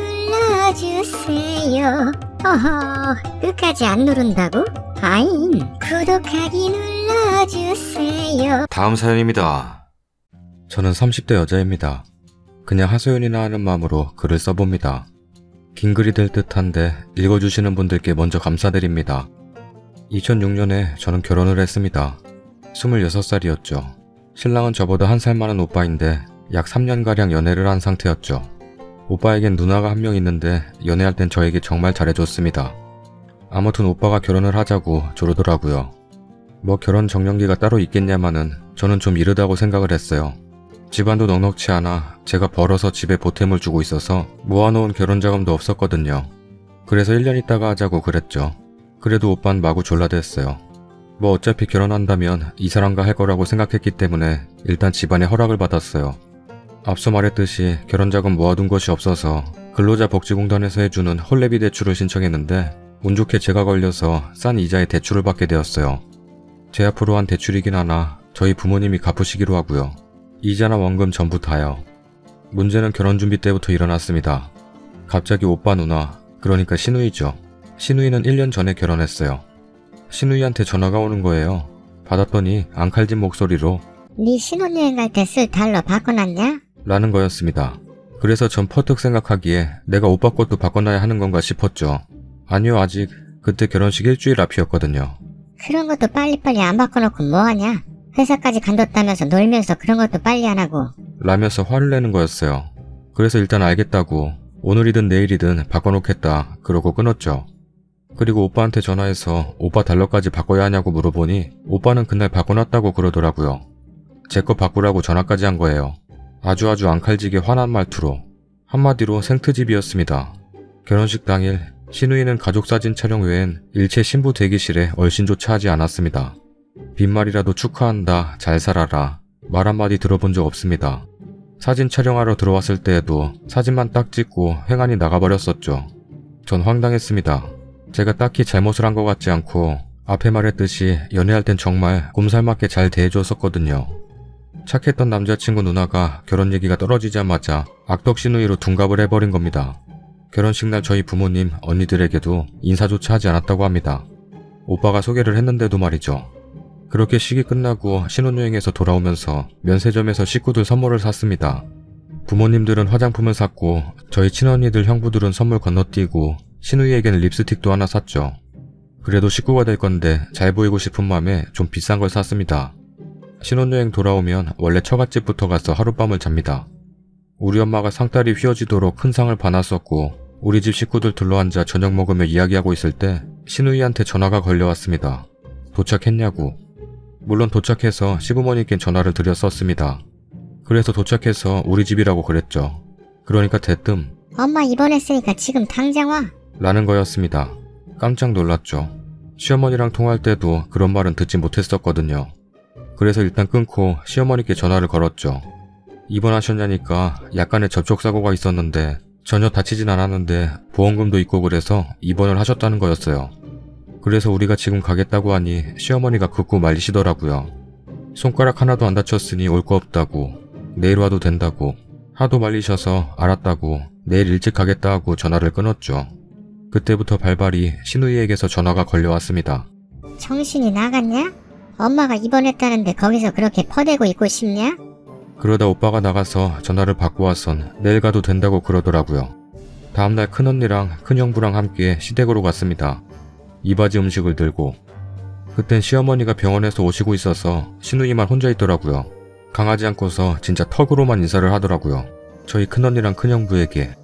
눌러주세요. 어허, 끝까지 안 누른다고? 아인, 구독하기 눌러주세요. 다음 사연입니다. 저는 30대 여자입니다. 그냥 하소연이나 하는 마음으로 글을 써봅니다. 긴 글이 될 듯한데 읽어주시는 분들께 먼저 감사드립니다. 2006년에 저는 결혼을 했습니다. 26살이었죠. 신랑은 저보다 한 살 많은 오빠인데 약 3년가량 연애를 한 상태였죠. 오빠에겐 누나가 한 명 있는데 연애할 땐 저에게 정말 잘해줬습니다. 아무튼 오빠가 결혼을 하자고 조르더라고요. 뭐 결혼 정년기가 따로 있겠냐마는 저는 좀 이르다고 생각을 했어요. 집안도 넉넉치 않아 제가 벌어서 집에 보탬을 주고 있어서 모아놓은 결혼자금도 없었거든요. 그래서 1년 있다가 하자고 그랬죠. 그래도 오빠는 마구 졸라댔어요. 뭐 어차피 결혼한다면 이 사람과 할 거라고 생각했기 때문에 일단 집안의 허락을 받았어요. 앞서 말했듯이 결혼자금 모아둔 것이 없어서 근로자복지공단에서 해주는 헐레비 대출을 신청했는데 운 좋게 제가 걸려서 싼 이자에 대출을 받게 되었어요. 제 앞으로 한 대출이긴 하나 저희 부모님이 갚으시기로 하고요. 이자나 원금 전부 다요. 문제는 결혼 준비 때부터 일어났습니다. 갑자기 오빠 누나, 그러니까 시누이죠. 시누이는 1년 전에 결혼했어요. 시누이한테 전화가 오는 거예요. 받았더니 앙칼진 목소리로 네 신혼여행 갈 때 쓸 달러 바꿔놨냐? 라는 거였습니다. 그래서 전 퍼뜩 생각하기에 내가 오빠 것도 바꿔놔야 하는 건가 싶었죠. 아니요, 아직 그때 결혼식 일주일 앞이었거든요. 그런 것도 빨리빨리 안 바꿔놓고 뭐하냐? 회사까지 간뒀다면서 놀면서 그런 것도 빨리 안 하고. 라면서 화를 내는 거였어요. 그래서 일단 알겠다고 오늘이든 내일이든 바꿔놓겠다 그러고 끊었죠. 그리고 오빠한테 전화해서 오빠 달러까지 바꿔야 하냐고 물어보니 오빠는 그날 바꿔놨다고 그러더라고요. 제 거 바꾸라고 전화까지 한 거예요. 아주 앙칼지게 화난 말투로. 한마디로 생트집이었습니다. 결혼식 당일 시누이는 가족사진 촬영 외엔 일체 신부 대기실에 얼씬조차 하지 않았습니다. 빈말이라도 축하한다, 잘 살아라 말 한마디 들어본 적 없습니다. 사진 촬영하러 들어왔을 때에도 사진만 딱 찍고 횡하니 나가버렸었죠. 전 황당했습니다. 제가 딱히 잘못을 한 것 같지 않고 앞에 말했듯이 연애할 땐 정말 곰살맞게 잘 대해줬었거든요. 착했던 남자친구 누나가 결혼 얘기가 떨어지자마자 악덕 시누이로 둔갑을 해버린 겁니다. 결혼식 날 저희 부모님, 언니들에게도 인사조차 하지 않았다고 합니다. 오빠가 소개를 했는데도 말이죠. 그렇게 식이 끝나고 신혼여행에서 돌아오면서 면세점에서 식구들 선물을 샀습니다. 부모님들은 화장품을 샀고 저희 친언니들 형부들은 선물 건너뛰고 시누이에게는 립스틱도 하나 샀죠. 그래도 식구가 될 건데 잘 보이고 싶은 마음에 좀 비싼 걸 샀습니다. 신혼여행 돌아오면 원래 처갓집부터 가서 하룻밤을 잡니다. 우리 엄마가 상다리 휘어지도록 큰 상을 봐놨었고 우리 집 식구들 둘러앉아 저녁 먹으며 이야기하고 있을 때 시누이한테 전화가 걸려왔습니다. 도착했냐고. 물론 도착해서 시부모님께 전화를 드렸었습니다. 그래서 도착해서 우리 집이라고 그랬죠. 그러니까 대뜸 엄마 입원했으니까 지금 당장 와. 라는 거였습니다. 깜짝 놀랐죠. 시어머니랑 통화할 때도 그런 말은 듣지 못했었거든요. 그래서 일단 끊고 시어머니께 전화를 걸었죠. 입원하셨냐니까 약간의 접촉사고가 있었는데 전혀 다치진 않았는데 보험금도 있고 그래서 입원을 하셨다는 거였어요. 그래서 우리가 지금 가겠다고 하니 시어머니가 극구 말리시더라고요. 손가락 하나도 안 다쳤으니 올 거 없다고, 내일 와도 된다고 하도 말리셔서 알았다고 내일 일찍 가겠다 하고 전화를 끊었죠. 그때부터 발발이 신우이에게서 전화가 걸려왔습니다. 정신이 나갔냐? 엄마가 입원했다는데 거기서 그렇게 퍼대고 있고 싶냐? 그러다 오빠가 나가서 전화를 받고 와선 내일 가도 된다고 그러더라고요. 다음날 큰언니랑 큰형부랑 함께 시댁으로 갔습니다. 이바지 음식을 들고. 그땐 시어머니가 병원에서 오시고 있어서 신우이만 혼자 있더라고요. 강하지 않고서 진짜 턱으로만 인사를 하더라고요. 저희 큰언니랑 큰형부에게.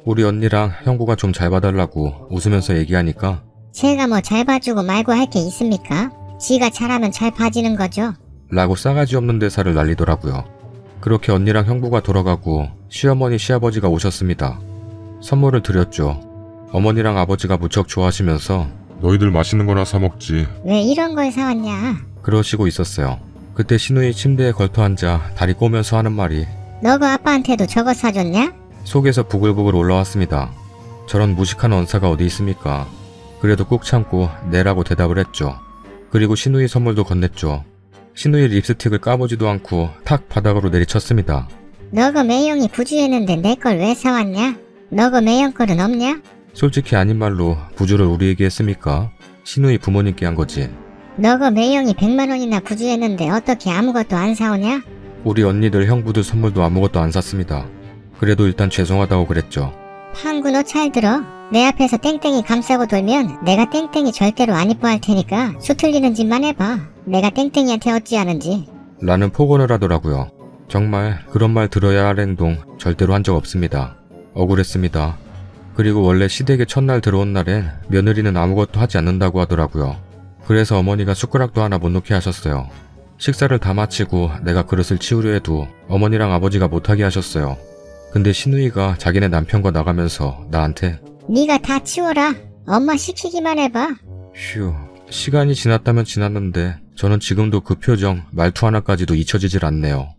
우리 언니랑 형부가 좀 잘 봐달라고 웃으면서 얘기하니까 제가 뭐 잘 봐주고 말고 할 게 있습니까? 지가 잘하면 잘 봐지는 거죠. 라고 싸가지 없는 대사를 날리더라고요. 그렇게 언니랑 형부가 돌아가고 시어머니 시아버지가 오셨습니다. 선물을 드렸죠. 어머니랑 아버지가 무척 좋아하시면서 너희들 맛있는 거나 사 먹지. 왜 이런 걸 사왔냐? 그러시고 있었어요. 그때 신우이 침대에 걸터앉아 다리 꼬면서 하는 말이 너가 아빠한테도 저거 사줬냐? 속에서 부글부글 올라왔습니다. 저런 무식한 언사가 어디 있습니까? 그래도 꾹 참고 네라고 대답을 했죠. 그리고 신우이 선물도 건넸죠. 신우이 립스틱을 까보지도 않고 탁 바닥으로 내리쳤습니다. 너가 매형이 부주했는데 내 걸 왜 사왔냐? 너가 매형 거는 없냐? 솔직히 아닌 말로 부주를 우리에게 했습니까? 신우이 부모님께 한 거지. 너가 매형이 100만 원이나 부주했는데 어떻게 아무것도 안 사오냐? 우리 언니들 형부들 선물도 아무것도 안 샀습니다. 그래도 일단 죄송하다고 그랬죠. 판구 너 잘 들어. 내 앞에서 땡땡이 감싸고 돌면 내가 땡땡이 절대로 안 이뻐할 테니까 수 틀리는 짓만 해봐. 내가 땡땡이한테 어찌하는지. 라는 폭언을 하더라고요. 정말 그런 말 들어야 할 행동 절대로 한 적 없습니다. 억울했습니다. 그리고 원래 시댁에 첫날 들어온 날엔 며느리는 아무것도 하지 않는다고 하더라고요. 그래서 어머니가 숟가락도 하나 못 놓게 하셨어요. 식사를 다 마치고 내가 그릇을 치우려 해도 어머니랑 아버지가 못하게 하셨어요. 근데 신우이가 자기네 남편과 나가면서 나한테 네가 다 치워라. 엄마 시키기만 해봐. 휴, 시간이 지났다면 지났는데 저는 지금도 그 표정, 말투 하나까지도 잊혀지질 않네요.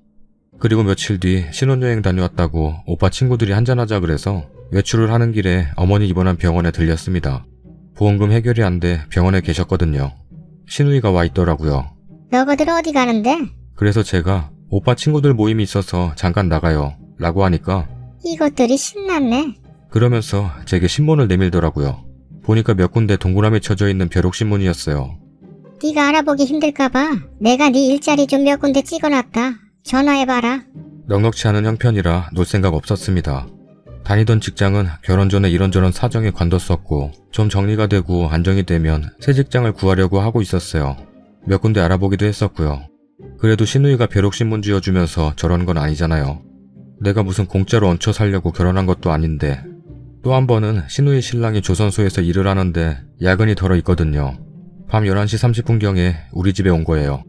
그리고 며칠 뒤 신혼여행 다녀왔다고 오빠 친구들이 한잔하자 그래서 외출을 하는 길에 어머니 입원한 병원에 들렸습니다. 보험금 해결이 안 돼 병원에 계셨거든요. 신우이가 와 있더라고요. 너희들 어디 가는데? 그래서 제가 오빠 친구들 모임이 있어서 잠깐 나가요 라고 하니까 이것들이 신났네. 그러면서 제게 신문을 내밀더라고요. 보니까 몇 군데 동그라미 쳐져 있는 벼룩신문이었어요. 네가 알아보기 힘들까봐 내가 네 일자리 좀 몇 군데 찍어놨다. 전화해봐라. 넉넉치 않은 형편이라 놀 생각 없었습니다. 다니던 직장은 결혼 전에 이런저런 사정에 관뒀었고 좀 정리가 되고 안정이 되면 새 직장을 구하려고 하고 있었어요. 몇 군데 알아보기도 했었고요. 그래도 신우이가 벼룩신문 쥐어주면서 저런 건 아니잖아요. 내가 무슨 공짜로 얹혀 살려고 결혼한 것도 아닌데. 또 한 번은 신우이 신랑이 조선소에서 일을 하는데 야근이 덜어 있거든요. 밤 11시 30분경에 우리 집에 온 거예요.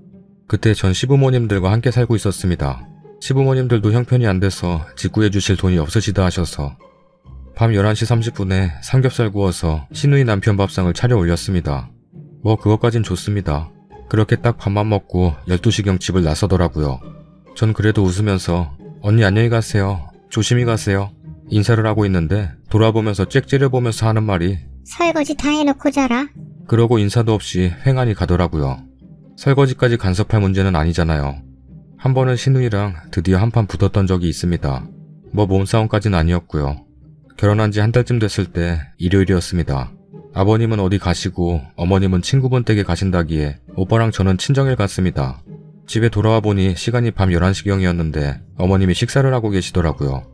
그때 전 시부모님들과 함께 살고 있었습니다. 시부모님들도 형편이 안 돼서 직구해 주실 돈이 없으시다 하셔서 밤 11시 30분에 삼겹살 구워서 신우이 남편 밥상을 차려 올렸습니다. 뭐 그것까진 좋습니다. 그렇게 딱 밥만 먹고 12시경 집을 나서더라고요. 전 그래도 웃으면서 언니 안녕히 가세요. 조심히 가세요. 인사를 하고 있는데 돌아보면서 짹 찌려보면서 하는 말이 설거지 다 해놓고 자라. 그러고 인사도 없이 횡하니 가더라고요. 설거지까지 간섭할 문제는 아니잖아요. 한 번은 신우이랑 드디어 한판 붙었던 적이 있습니다. 뭐 몸싸움까지는 아니었고요. 결혼한 지 한 달쯤 됐을 때 일요일이었습니다. 아버님은 어디 가시고 어머님은 친구분 댁에 가신다기에 오빠랑 저는 친정에 갔습니다. 집에 돌아와 보니 시간이 밤 11시경이었는데 어머님이 식사를 하고 계시더라고요.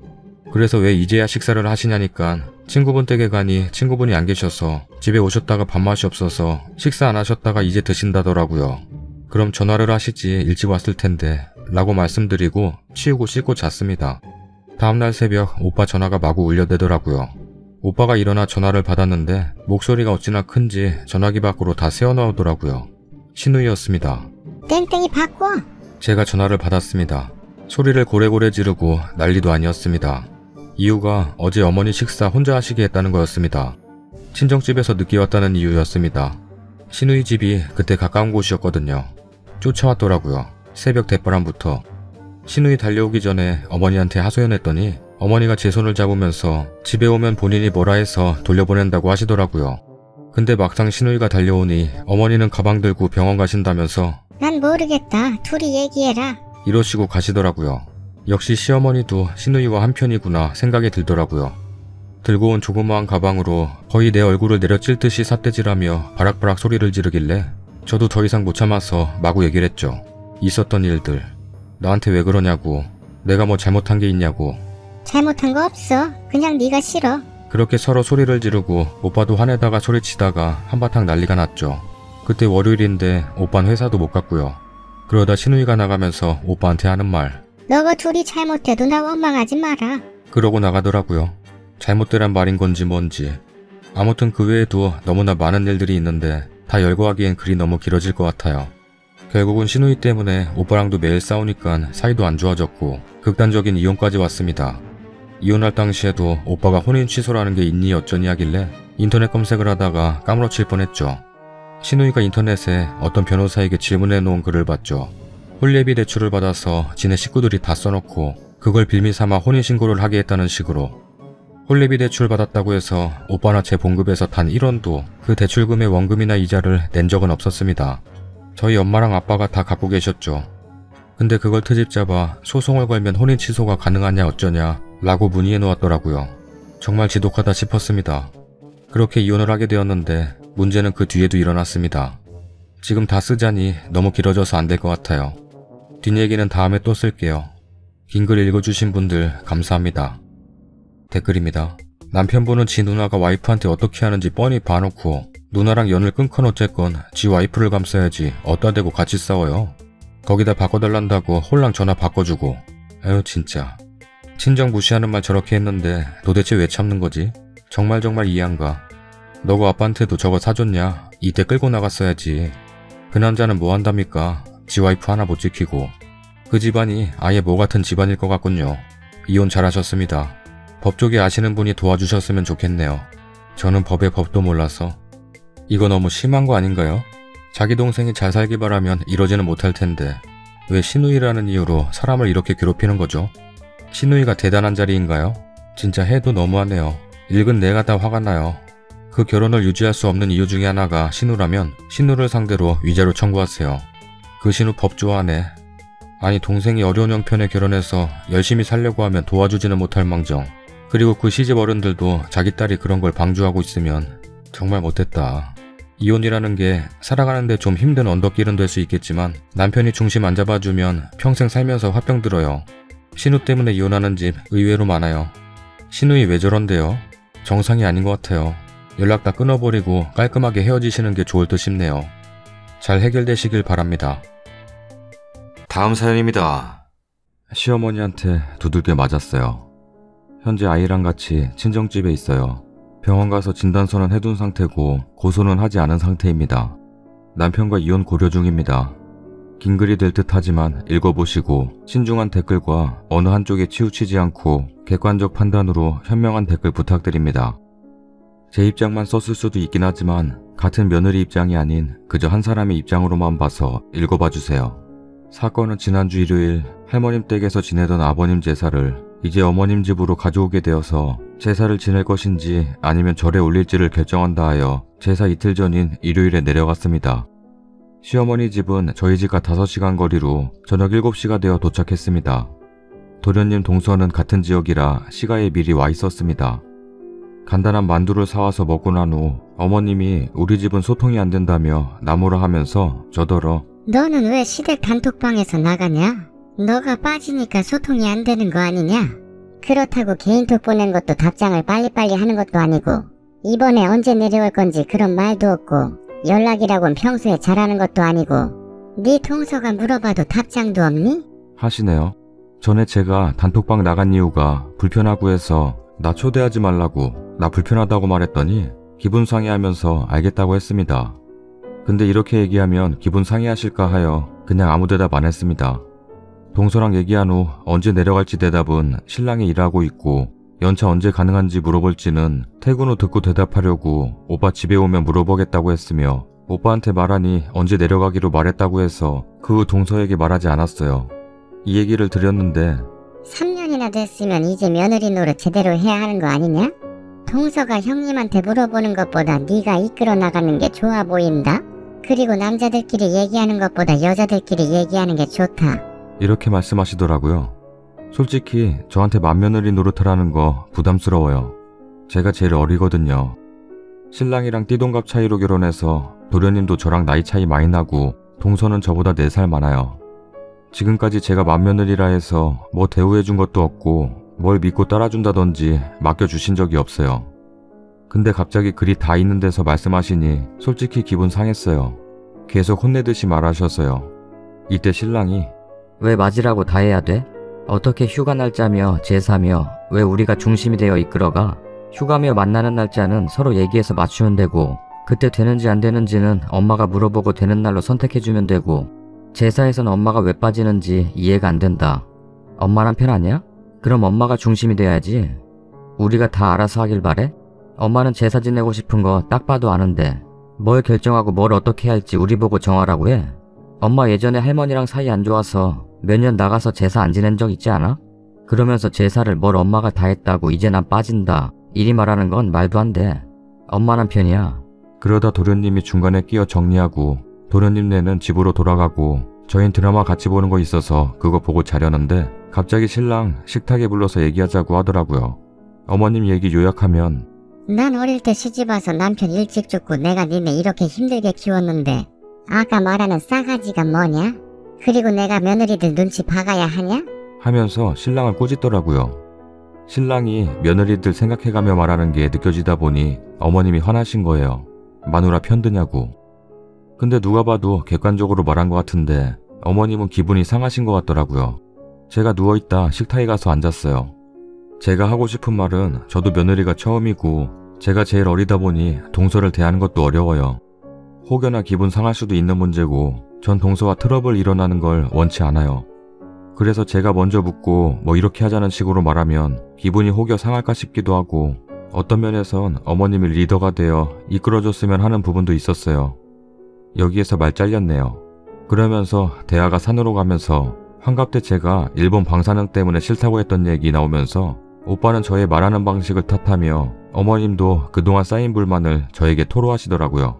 그래서 왜 이제야 식사를 하시냐니까 친구분 댁에 가니 친구분이 안 계셔서 집에 오셨다가 밥맛이 없어서 식사 안 하셨다가 이제 드신다더라고요. 그럼 전화를 하시지 일찍 왔을 텐데 라고 말씀드리고 치우고 씻고 잤습니다. 다음날 새벽 오빠 전화가 마구 울려대더라고요. 오빠가 일어나 전화를 받았는데 목소리가 어찌나 큰지 전화기 밖으로 다 새어나오더라고요. 신우이였습니다. 땡땡이 바꿔. 제가 전화를 받았습니다. 소리를 고래고래 지르고 난리도 아니었습니다. 이유가 어제 어머니 식사 혼자 하시게 했다는 거였습니다. 친정집에서 늦게 왔다는 이유였습니다. 시누이 집이 그때 가까운 곳이었거든요. 쫓아왔더라고요. 새벽 대바람부터. 시누이 달려오기 전에 어머니한테 하소연했더니 어머니가 제 손을 잡으면서 집에 오면 본인이 뭐라 해서 돌려보낸다고 하시더라고요. 근데 막상 시누이가 달려오니 어머니는 가방 들고 병원 가신다면서 난 모르겠다. 둘이 얘기해라. 이러시고 가시더라고요. 역시 시어머니도 시누이와 한편이구나 생각이 들더라고요. 들고 온 조그마한 가방으로 거의 내 얼굴을 내려칠 듯이 삿대질하며 바락바락 소리를 지르길래 저도 더 이상 못 참아서 마구 얘기를 했죠. 있었던 일들. 나한테 왜 그러냐고. 내가 뭐 잘못한 게 있냐고. 잘못한 거 없어. 그냥 네가 싫어. 그렇게 서로 소리를 지르고 오빠도 화내다가 소리치다가 한바탕 난리가 났죠. 그때 월요일인데 오빠는 회사도 못 갔고요. 그러다 시누이가 나가면서 오빠한테 하는 말. 너가 둘이 잘못해도 나 원망하지 마라. 그러고 나가더라고요. 잘못되란 말인 건지 뭔지. 아무튼 그 외에도 너무나 많은 일들이 있는데 다 열거하기엔 글이 너무 길어질 것 같아요. 결국은 시누이 때문에 오빠랑도 매일 싸우니까 사이도 안 좋아졌고 극단적인 이혼까지 왔습니다. 이혼할 당시에도 오빠가 혼인 취소라는 게 있니 어쩌니 하길래 인터넷 검색을 하다가 까무러칠 뻔했죠. 시누이가 인터넷에 어떤 변호사에게 질문해 놓은 글을 봤죠. 혼례비 대출을 받아서 지네 식구들이 다 써놓고 그걸 빌미삼아 혼인신고를 하게 했다는 식으로. 혼례비 대출 받았다고 해서 오빠나 제 봉급에서 단 1원도 그 대출금의 원금이나 이자를 낸 적은 없었습니다. 저희 엄마랑 아빠가 다 갖고 계셨죠. 근데 그걸 트집 잡아 소송을 걸면 혼인 취소가 가능하냐 어쩌냐 라고 문의해 놓았더라고요. 정말 지독하다 싶었습니다. 그렇게 이혼을 하게 되었는데 문제는 그 뒤에도 일어났습니다. 지금 다 쓰자니 너무 길어져서 안 될 것 같아요. 뒷얘기는 다음에 또 쓸게요. 긴 글 읽어주신 분들 감사합니다. 댓글입니다. 남편분은 지 누나가 와이프한테 어떻게 하는지 뻔히 봐놓고 누나랑 연을 끊건 어쨌건 지 와이프를 감싸야지 어따 대고 같이 싸워요. 거기다 바꿔달란다고 홀랑 전화 바꿔주고. 에휴 진짜. 친정 무시하는 말 저렇게 했는데 도대체 왜 참는 거지? 정말 이해 안 가. 너가 아빠한테도 저거 사줬냐? 이때 끌고 나갔어야지. 그 남자는 뭐 한답니까? 지 와이프 하나 못 지키고. 그 집안이 아예 뭐 같은 집안일 것 같군요. 이혼 잘하셨습니다. 법 쪽에 아시는 분이 도와주셨으면 좋겠네요. 저는 법의 법도 몰라서. 이거 너무 심한 거 아닌가요? 자기 동생이 잘 살기 바라면 이러지는 못할 텐데 왜 시누이라는 이유로 사람을 이렇게 괴롭히는 거죠? 시누이가 대단한 자리인가요? 진짜 해도 너무하네요. 읽은 내가 다 화가 나요. 그 결혼을 유지할 수 없는 이유 중에 하나가 신우라면 신우를 상대로 위자료 청구하세요. 그 신우 법 좋아하네. 아니 동생이 어려운 형편에 결혼해서 열심히 살려고 하면 도와주지는 못할 망정. 그리고 그 시집 어른들도 자기 딸이 그런 걸 방조하고 있으면 정말 못됐다. 이혼이라는 게 살아가는데 좀 힘든 언덕길은 될 수 있겠지만 남편이 중심 안 잡아주면 평생 살면서 화병 들어요. 신우 때문에 이혼하는 집 의외로 많아요. 신우이 왜 저런데요? 정상이 아닌 것 같아요. 연락 다 끊어버리고 깔끔하게 헤어지시는 게 좋을 듯 싶네요. 잘 해결되시길 바랍니다. 다음 사연입니다. 시어머니한테 두들겨 맞았어요. 현재 아이랑 같이 친정집에 있어요. 병원 가서 진단서는 해둔 상태고 고소는 하지 않은 상태입니다. 남편과 이혼 고려 중입니다. 긴 글이 될 듯 하지만 읽어보시고 신중한 댓글과 어느 한쪽에 치우치지 않고 객관적 판단으로 현명한 댓글 부탁드립니다. 제 입장만 썼을 수도 있긴 하지만 같은 며느리 입장이 아닌 그저 한 사람의 입장으로만 봐서 읽어봐주세요. 사건은 지난주 일요일 할머님 댁에서 지내던 아버님 제사를 이제 어머님 집으로 가져오게 되어서 제사를 지낼 것인지 아니면 절에 올릴지를 결정한다 하여 제사 이틀 전인 일요일에 내려갔습니다. 시어머니 집은 저희 집과 5시간 거리로 저녁 7시가 되어 도착했습니다. 도련님 동서는 같은 지역이라 시가에 미리 와 있었습니다. 간단한 만두를 사와서 먹고 난 후 어머님이 우리 집은 소통이 안 된다며 나무라 하면서 저더러 너는 왜 시댁 단톡방에서 나가냐? 너가 빠지니까 소통이 안 되는 거 아니냐? 그렇다고 개인톡 보낸 것도 답장을 빨리빨리 하는 것도 아니고 이번에 언제 내려올 건지 그런 말도 없고 연락이라곤 평소에 잘하는 것도 아니고 네 동서가 물어봐도 답장도 없니? 하시네요. 전에 제가 단톡방 나간 이유가 불편하고 해서 나 초대하지 말라고 나 불편하다고 말했더니 기분 상해하면서 알겠다고 했습니다. 근데 이렇게 얘기하면 기분 상해하실까 하여 그냥 아무 대답 안 했습니다. 동서랑 얘기한 후 언제 내려갈지 대답은 신랑이 일하고 있고 연차 언제 가능한지 물어볼지는 퇴근 후 듣고 대답하려고 오빠 집에 오면 물어보겠다고 했으며 오빠한테 말하니 언제 내려가기로 말했다고 해서 그 후 동서에게 말하지 않았어요. 이 얘기를 드렸는데 3년이나 됐으면 이제 며느리 노릇 제대로 해야 하는 거 아니냐? 동서가 형님한테 물어보는 것보다 네가 이끌어 나가는 게 좋아 보인다. 그리고 남자들끼리 얘기하는 것보다 여자들끼리 얘기하는 게 좋다. 이렇게 말씀하시더라고요. 솔직히 저한테 맏며느리 노릇하라는 거 부담스러워요. 제가 제일 어리거든요. 신랑이랑 띠동갑 차이로 결혼해서 도련님도 저랑 나이 차이 많이 나고 동서는 저보다 4살 많아요. 지금까지 제가 맏며느리라 해서 뭐 대우해준 것도 없고 뭘 믿고 따라준다던지 맡겨주신 적이 없어요. 근데 갑자기 글이 다 있는 데서 말씀하시니 솔직히 기분 상했어요. 계속 혼내듯이 말하셔서요. 이때 신랑이 왜 맞으라고 다 해야 돼? 어떻게 휴가 날짜며 제사며 왜 우리가 중심이 되어 이끌어가? 휴가며 만나는 날짜는 서로 얘기해서 맞추면 되고 그때 되는지 안 되는지는 엄마가 물어보고 되는 날로 선택해주면 되고 제사에선 엄마가 왜 빠지는지 이해가 안 된다. 엄마란 편 아니야? 그럼 엄마가 중심이 돼야지. 우리가 다 알아서 하길 바래? 엄마는 제사 지내고 싶은 거 딱 봐도 아는데 뭘 결정하고 뭘 어떻게 할지 우리 보고 정하라고 해. 엄마 예전에 할머니랑 사이 안 좋아서 몇 년 나가서 제사 안 지낸 적 있지 않아? 그러면서 제사를 뭘 엄마가 다 했다고 이제 난 빠진다 이리 말하는 건 말도 안 돼. 엄마란 편이야. 그러다 도련님이 중간에 끼어 정리하고 도련님네는 집으로 돌아가고 저흰 드라마 같이 보는 거 있어서 그거 보고 자려는데 갑자기 신랑 식탁에 불러서 얘기하자고 하더라고요. 어머님 얘기 요약하면 난 어릴 때 시집와서 남편 일찍 죽고 내가 니네 이렇게 힘들게 키웠는데 아까 말하는 싸가지가 뭐냐? 그리고 내가 며느리들 눈치 봐가야 하냐? 하면서 신랑을 꾸짖더라고요. 신랑이 며느리들 생각해가며 말하는 게 느껴지다 보니 어머님이 화나신 거예요. 마누라 편드냐고. 근데 누가 봐도 객관적으로 말한 것 같은데 어머님은 기분이 상하신 것 같더라고요. 제가 누워있다 식탁에 가서 앉았어요. 제가 하고 싶은 말은 저도 며느리가 처음이고 제가 제일 어리다 보니 동서를 대하는 것도 어려워요. 혹여나 기분 상할 수도 있는 문제고 전 동서와 트러블 일어나는 걸 원치 않아요. 그래서 제가 먼저 묻고 뭐 이렇게 하자는 식으로 말하면 기분이 혹여 상할까 싶기도 하고 어떤 면에선 어머님이 리더가 되어 이끌어줬으면 하는 부분도 있었어요. 여기에서 말 잘렸네요. 그러면서 대화가 산으로 가면서 환갑 때 제가 일본 방사능 때문에 싫다고 했던 얘기 나오면서 오빠는 저의 말하는 방식을 탓하며 어머님도 그동안 쌓인 불만을 저에게 토로하시더라고요.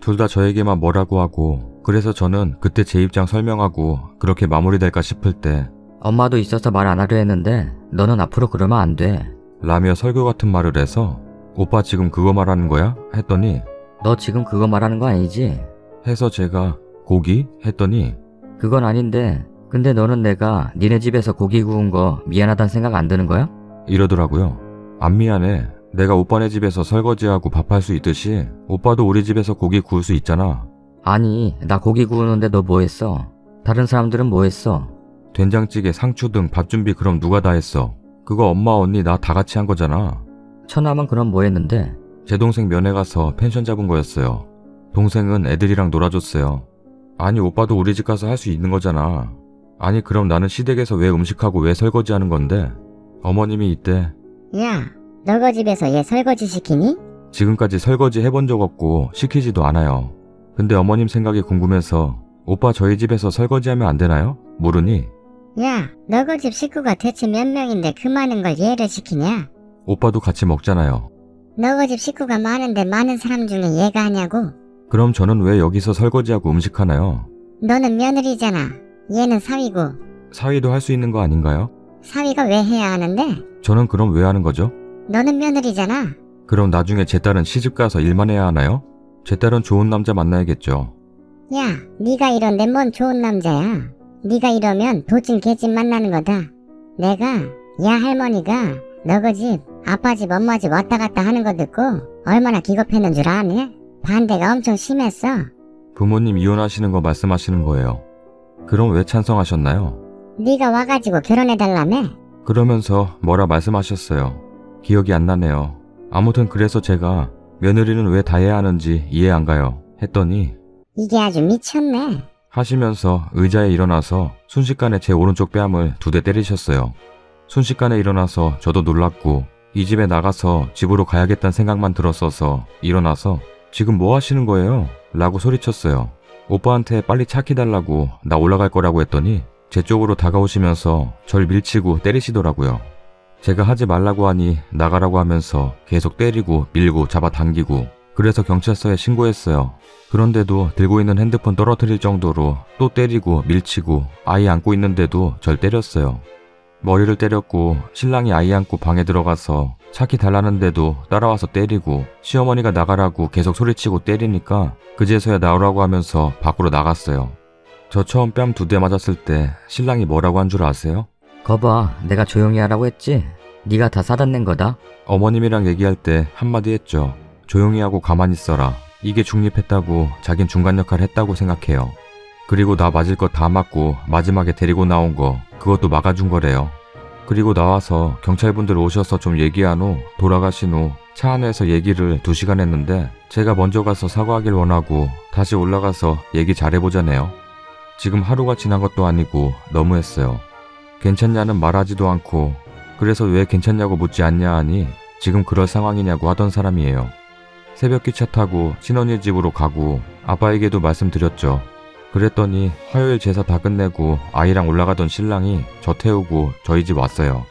둘 다 저에게만 뭐라고 하고 그래서 저는 그때 제 입장 설명하고 그렇게 마무리될까 싶을 때 엄마도 있어서 말 안 하려 했는데 너는 앞으로 그러면 안 돼. 라며 설교 같은 말을 해서 오빠 지금 그거 말하는 거야? 했더니 너 지금 그거 말하는 거 아니지? 해서 제가 고기? 했더니 그건 아닌데 근데 너는 내가 니네 집에서 고기 구운 거 미안하단 생각 안 드는 거야? 이러더라고요. 안 미안해. 내가 오빠네 집에서 설거지하고 밥할 수 있듯이 오빠도 우리 집에서 고기 구울 수 있잖아. 아니 나 고기 구우는데 너 뭐 했어? 다른 사람들은 뭐 했어? 된장찌개, 상추 등 밥 준비 그럼 누가 다 했어? 그거 엄마, 언니 나 다 같이 한 거잖아. 처남은 그럼 뭐 했는데? 제 동생 면회 가서 펜션 잡은 거였어요. 동생은 애들이랑 놀아줬어요. 아니 오빠도 우리 집 가서 할 수 있는 거잖아. 아니 그럼 나는 시댁에서 왜 음식하고 왜 설거지하는 건데? 어머님이 이때 야, 너거 집에서 얘 설거지 시키니? 지금까지 설거지 해본 적 없고 시키지도 않아요. 근데 어머님 생각이 궁금해서 오빠 저희 집에서 설거지하면 안 되나요? 물으니 야, 너거 집 식구가 대체 몇 명인데 그 많은 걸 얘를 시키냐? 오빠도 같이 먹잖아요. 너거 집 식구가 많은데 많은 사람 중에 얘가 하냐고? 그럼 저는 왜 여기서 설거지하고 음식하나요? 너는 며느리잖아. 얘는 사위고. 사위도 할 수 있는 거 아닌가요? 사위가 왜 해야 하는데? 저는 그럼 왜 하는 거죠? 너는 며느리잖아. 그럼 나중에 제 딸은 시집 가서 일만 해야 하나요? 제 딸은 좋은 남자 만나야겠죠. 야, 네가 이런데 뭔 좋은 남자야. 네가 이러면 도찐 개찐 만나는 거다. 내가 야 할머니가 너거 집, 아빠 집, 엄마 집 왔다 갔다 하는 거 듣고 얼마나 기겁했는 줄 아네? 반대가 엄청 심했어. 부모님 이혼하시는 거 말씀하시는 거예요. 그럼 왜 찬성하셨나요? 네가 와가지고 결혼해달라며? 그러면서 뭐라 말씀하셨어요. 기억이 안 나네요. 아무튼 그래서 제가 며느리는 왜 다 해야 하는지 이해 안 가요. 했더니 이게 아주 미쳤네. 하시면서 의자에 일어나서 순식간에 제 오른쪽 뺨을 2대 때리셨어요. 순식간에 일어나서 저도 놀랐고 이 집에 나가서 집으로 가야겠다는 생각만 들었어서 일어나서 지금 뭐 하시는 거예요? 라고 소리쳤어요. 오빠한테 빨리 차 키달라고 나 올라갈 거라고 했더니 제 쪽으로 다가오시면서 절 밀치고 때리시더라고요. 제가 하지 말라고 하니 나가라고 하면서 계속 때리고 밀고 잡아당기고 그래서 경찰서에 신고했어요. 그런데도 들고 있는 핸드폰 떨어뜨릴 정도로 또 때리고 밀치고 아이 안고 있는데도 절 때렸어요. 머리를 때렸고 신랑이 아이 안고 방에 들어가서 차키 달라는데도 따라와서 때리고 시어머니가 나가라고 계속 소리치고 때리니까 그제서야 나오라고 하면서 밖으로 나갔어요. 저 처음 뺨 2대 맞았을 때 신랑이 뭐라고 한 줄 아세요? 거봐, 내가 조용히 하라고 했지? 네가 다 사다 낸 거다. 어머님이랑 얘기할 때 한마디 했죠. 조용히 하고 가만히 있어라. 이게 중립했다고 자긴 중간 역할 했다고 생각해요. 그리고 나 맞을 거 다 맞고 마지막에 데리고 나온 거 그것도 막아준 거래요. 그리고 나와서 경찰분들 오셔서 좀 얘기한 후 돌아가신 후 차 안에서 얘기를 2시간 했는데 제가 먼저 가서 사과하길 원하고 다시 올라가서 얘기 잘해보자네요. 지금 하루가 지난 것도 아니고 너무했어요. 괜찮냐는 말하지도 않고 그래서 왜 괜찮냐고 묻지 않냐 하니 지금 그럴 상황이냐고 하던 사람이에요. 새벽 기차 타고 신혼이 집으로 가고 아빠에게도 말씀드렸죠. 그랬더니 화요일 제사 다 끝내고 아이랑 올라가던 신랑이 저 태우고 저희 집 왔어요.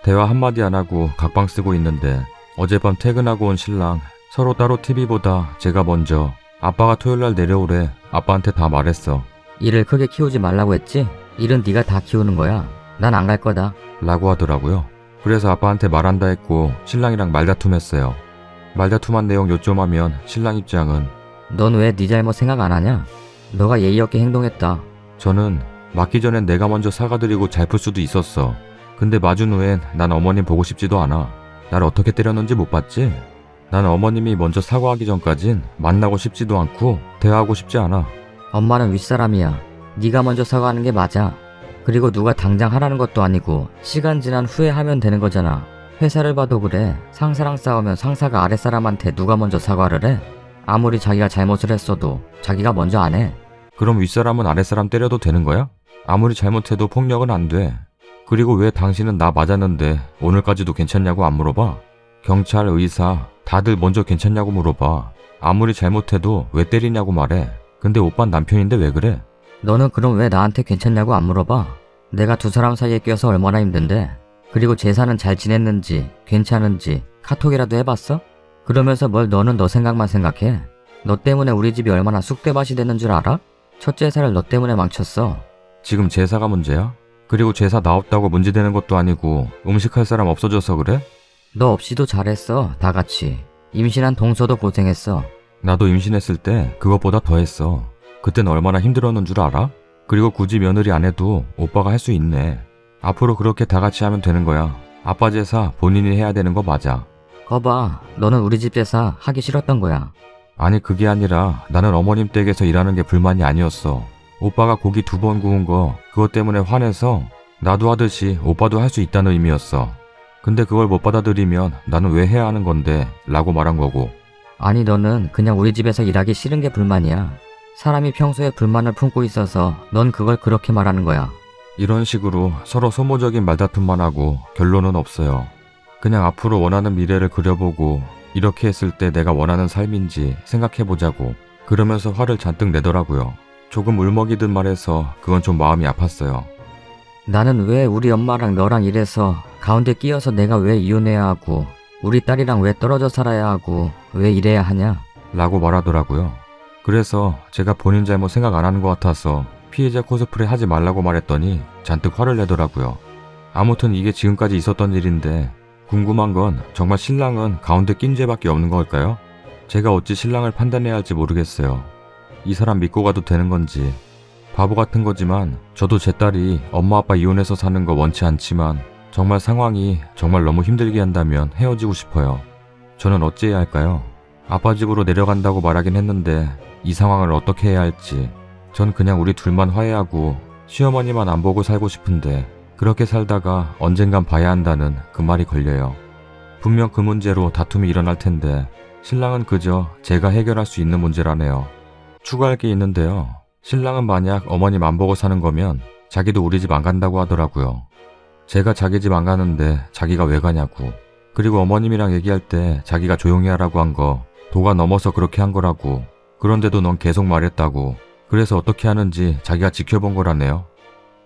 대화 한마디 안 하고 각방 쓰고 있는데 어젯밤 퇴근하고 온 신랑 서로 따로 TV보다 제가 먼저 아빠가 토요일날 내려오래 아빠한테 다 말했어. 일을 크게 키우지 말라고 했지? 일은 네가 다 키우는 거야. 난 안 갈 거다. 라고 하더라고요. 그래서 아빠한테 말한다 했고 신랑이랑 말다툼했어요. 말다툼한 내용 요점하면 신랑 입장은 넌 왜 네 잘못 생각 안 하냐? 너가 예의 없게 행동했다. 저는 맞기 전엔 내가 먼저 사과드리고 잘 풀 수도 있었어. 근데 맞은 후엔 난 어머님 보고 싶지도 않아. 날 어떻게 때렸는지 못 봤지? 난 어머님이 먼저 사과하기 전까진 만나고 싶지도 않고 대화하고 싶지 않아. 엄마는 윗사람이야. 네가 먼저 사과하는 게 맞아. 그리고 누가 당장 하라는 것도 아니고 시간 지난 후에 하면 되는 거잖아. 회사를 봐도 그래. 상사랑 싸우면 상사가 아랫사람한테 누가 먼저 사과를 해? 아무리 자기가 잘못을 했어도 자기가 먼저 안 해. 그럼 윗사람은 아랫사람 때려도 되는 거야? 아무리 잘못해도 폭력은 안 돼. 그리고 왜 당신은 나 맞았는데 오늘까지도 괜찮냐고 안 물어봐? 경찰, 의사 다들 먼저 괜찮냐고 물어봐. 아무리 잘못해도 왜 때리냐고 말해. 근데 오빤 남편인데 왜 그래? 너는 그럼 왜 나한테 괜찮냐고 안 물어봐? 내가 두 사람 사이에 껴서 얼마나 힘든데. 그리고 제사는 잘 지냈는지 괜찮은지 카톡이라도 해봤어? 그러면서 뭘 너는 너 생각만 생각해. 너 때문에 우리 집이 얼마나 쑥대밭이 됐는 줄 알아? 첫 제사를 너 때문에 망쳤어. 지금 제사가 문제야? 그리고 제사 나 없다고 문제되는 것도 아니고 음식할 사람 없어져서 그래? 너 없이도 잘했어. 다 같이. 임신한 동서도 고생했어. 나도 임신했을 때 그것보다 더 했어. 그땐 얼마나 힘들었는 줄 알아? 그리고 굳이 며느리 안 해도 오빠가 할 수 있네. 앞으로 그렇게 다 같이 하면 되는 거야. 아빠 제사 본인이 해야 되는 거 맞아. 거봐, 너는 우리 집 제사 하기 싫었던 거야. 아니 그게 아니라 나는 어머님 댁에서 일하는 게 불만이 아니었어. 오빠가 고기 2번 구운 거 그것 때문에 화내서 나도 하듯이 오빠도 할 수 있다는 의미였어. 근데 그걸 못 받아들이면 나는 왜 해야 하는 건데 라고 말한 거고. 아니 너는 그냥 우리 집에서 일하기 싫은 게 불만이야. 사람이 평소에 불만을 품고 있어서 넌 그걸 그렇게 말하는 거야. 이런 식으로 서로 소모적인 말다툼만 하고 결론은 없어요. 그냥 앞으로 원하는 미래를 그려보고 이렇게 했을 때 내가 원하는 삶인지 생각해보자고 그러면서 화를 잔뜩 내더라고요. 조금 울먹이듯 말해서 그건 좀 마음이 아팠어요. 나는 왜 우리 엄마랑 너랑 이래서 가운데 끼어서 내가 왜 이혼해야 하고 우리 딸이랑 왜 떨어져 살아야 하고 왜 이래야 하냐? 라고 말하더라고요. 그래서 제가 본인 잘못 생각 안 하는 것 같아서 피해자 코스프레 하지 말라고 말했더니 잔뜩 화를 내더라고요. 아무튼 이게 지금까지 있었던 일인데 궁금한 건 정말 신랑은 가운데 낀 죄밖에 없는 걸까요? 제가 어찌 신랑을 판단해야 할지 모르겠어요. 이 사람 믿고 가도 되는 건지. 바보 같은 거지만 저도 제 딸이 엄마 아빠 이혼해서 사는 거 원치 않지만 정말 상황이 정말 너무 힘들게 한다면 헤어지고 싶어요. 저는 어찌해야 할까요? 아빠 집으로 내려간다고 말하긴 했는데 이 상황을 어떻게 해야 할지. 전 그냥 우리 둘만 화해하고 시어머니만 안 보고 살고 싶은데 그렇게 살다가 언젠간 봐야 한다는 그 말이 걸려요. 분명 그 문제로 다툼이 일어날 텐데 신랑은 그저 제가 해결할 수 있는 문제라네요. 추가할 게 있는데요. 신랑은 만약 어머님 안 보고 사는 거면 자기도 우리 집 안 간다고 하더라고요. 제가 자기 집 안 가는데 자기가 왜 가냐고. 그리고 어머님이랑 얘기할 때 자기가 조용히 하라고 한 거 도가 넘어서 그렇게 한 거라고. 그런데도 넌 계속 말했다고. 그래서 어떻게 하는지 자기가 지켜본 거라네요.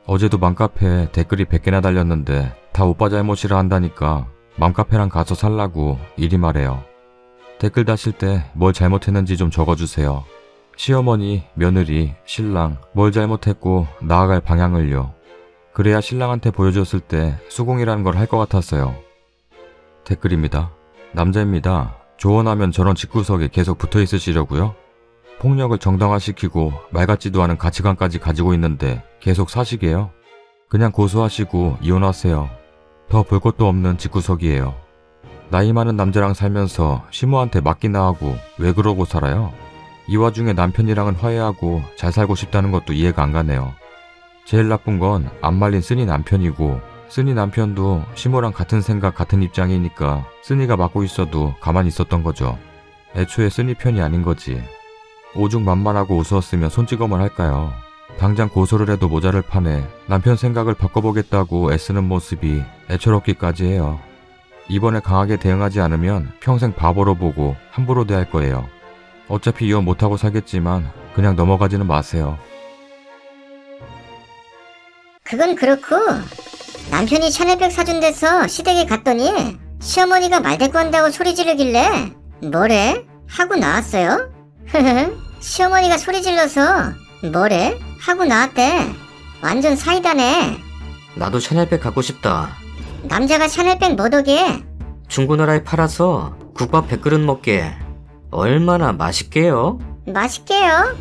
어제도 맘카페에 댓글이 100개나 달렸는데 다 오빠 잘못이라 한다니까 맘카페랑 가서 살라고 이리 말해요. 댓글 다실 때 뭘 잘못했는지 좀 적어주세요. 시어머니, 며느리, 신랑 뭘 잘못했고 나아갈 방향을요. 그래야 신랑한테 보여줬을 때 수긍이라는 걸 할 것 같았어요. 댓글입니다. 남자입니다. 조언하면 저런 집구석에 계속 붙어 있으시려고요? 폭력을 정당화시키고 말 같지도 않은 가치관까지 가지고 있는데 계속 사시게요? 그냥 고소하시고 이혼하세요. 더 볼 것도 없는 집구석이에요. 나이 많은 남자랑 살면서 시모한테 맡기나 하고 왜 그러고 살아요? 이 와중에 남편이랑은 화해하고 잘 살고 싶다는 것도 이해가 안 가네요. 제일 나쁜 건 안 말린 쓰니 남편이고 쓰니 남편도 시모랑 같은 생각 같은 입장이니까 쓰니가 맡고 있어도 가만히 있었던 거죠. 애초에 쓰니 편이 아닌 거지. 오죽 만만하고 우스웠으면 손찌검을 할까요? 당장 고소를 해도 모자를 판에 남편 생각을 바꿔보겠다고 애쓰는 모습이 애처롭기까지 해요. 이번에 강하게 대응하지 않으면 평생 바보로 보고 함부로 대할 거예요. 어차피 이혼 못하고 살겠지만 그냥 넘어가지는 마세요. 그건 그렇고 남편이 샤넬백 사준 데서 시댁에 갔더니 시어머니가 말대꾸 한다고 소리 지르길래 뭐래? 하고 나왔어요? 시어머니가 소리 질러서 뭐래? 하고 나왔대. 완전 사이다네. 나도 샤넬백 갖고 싶다. 남자가 샤넬백 뭐 덕에? 중고나라에 팔아서 국밥 100그릇 먹게. 얼마나 맛있게요? 맛있게요?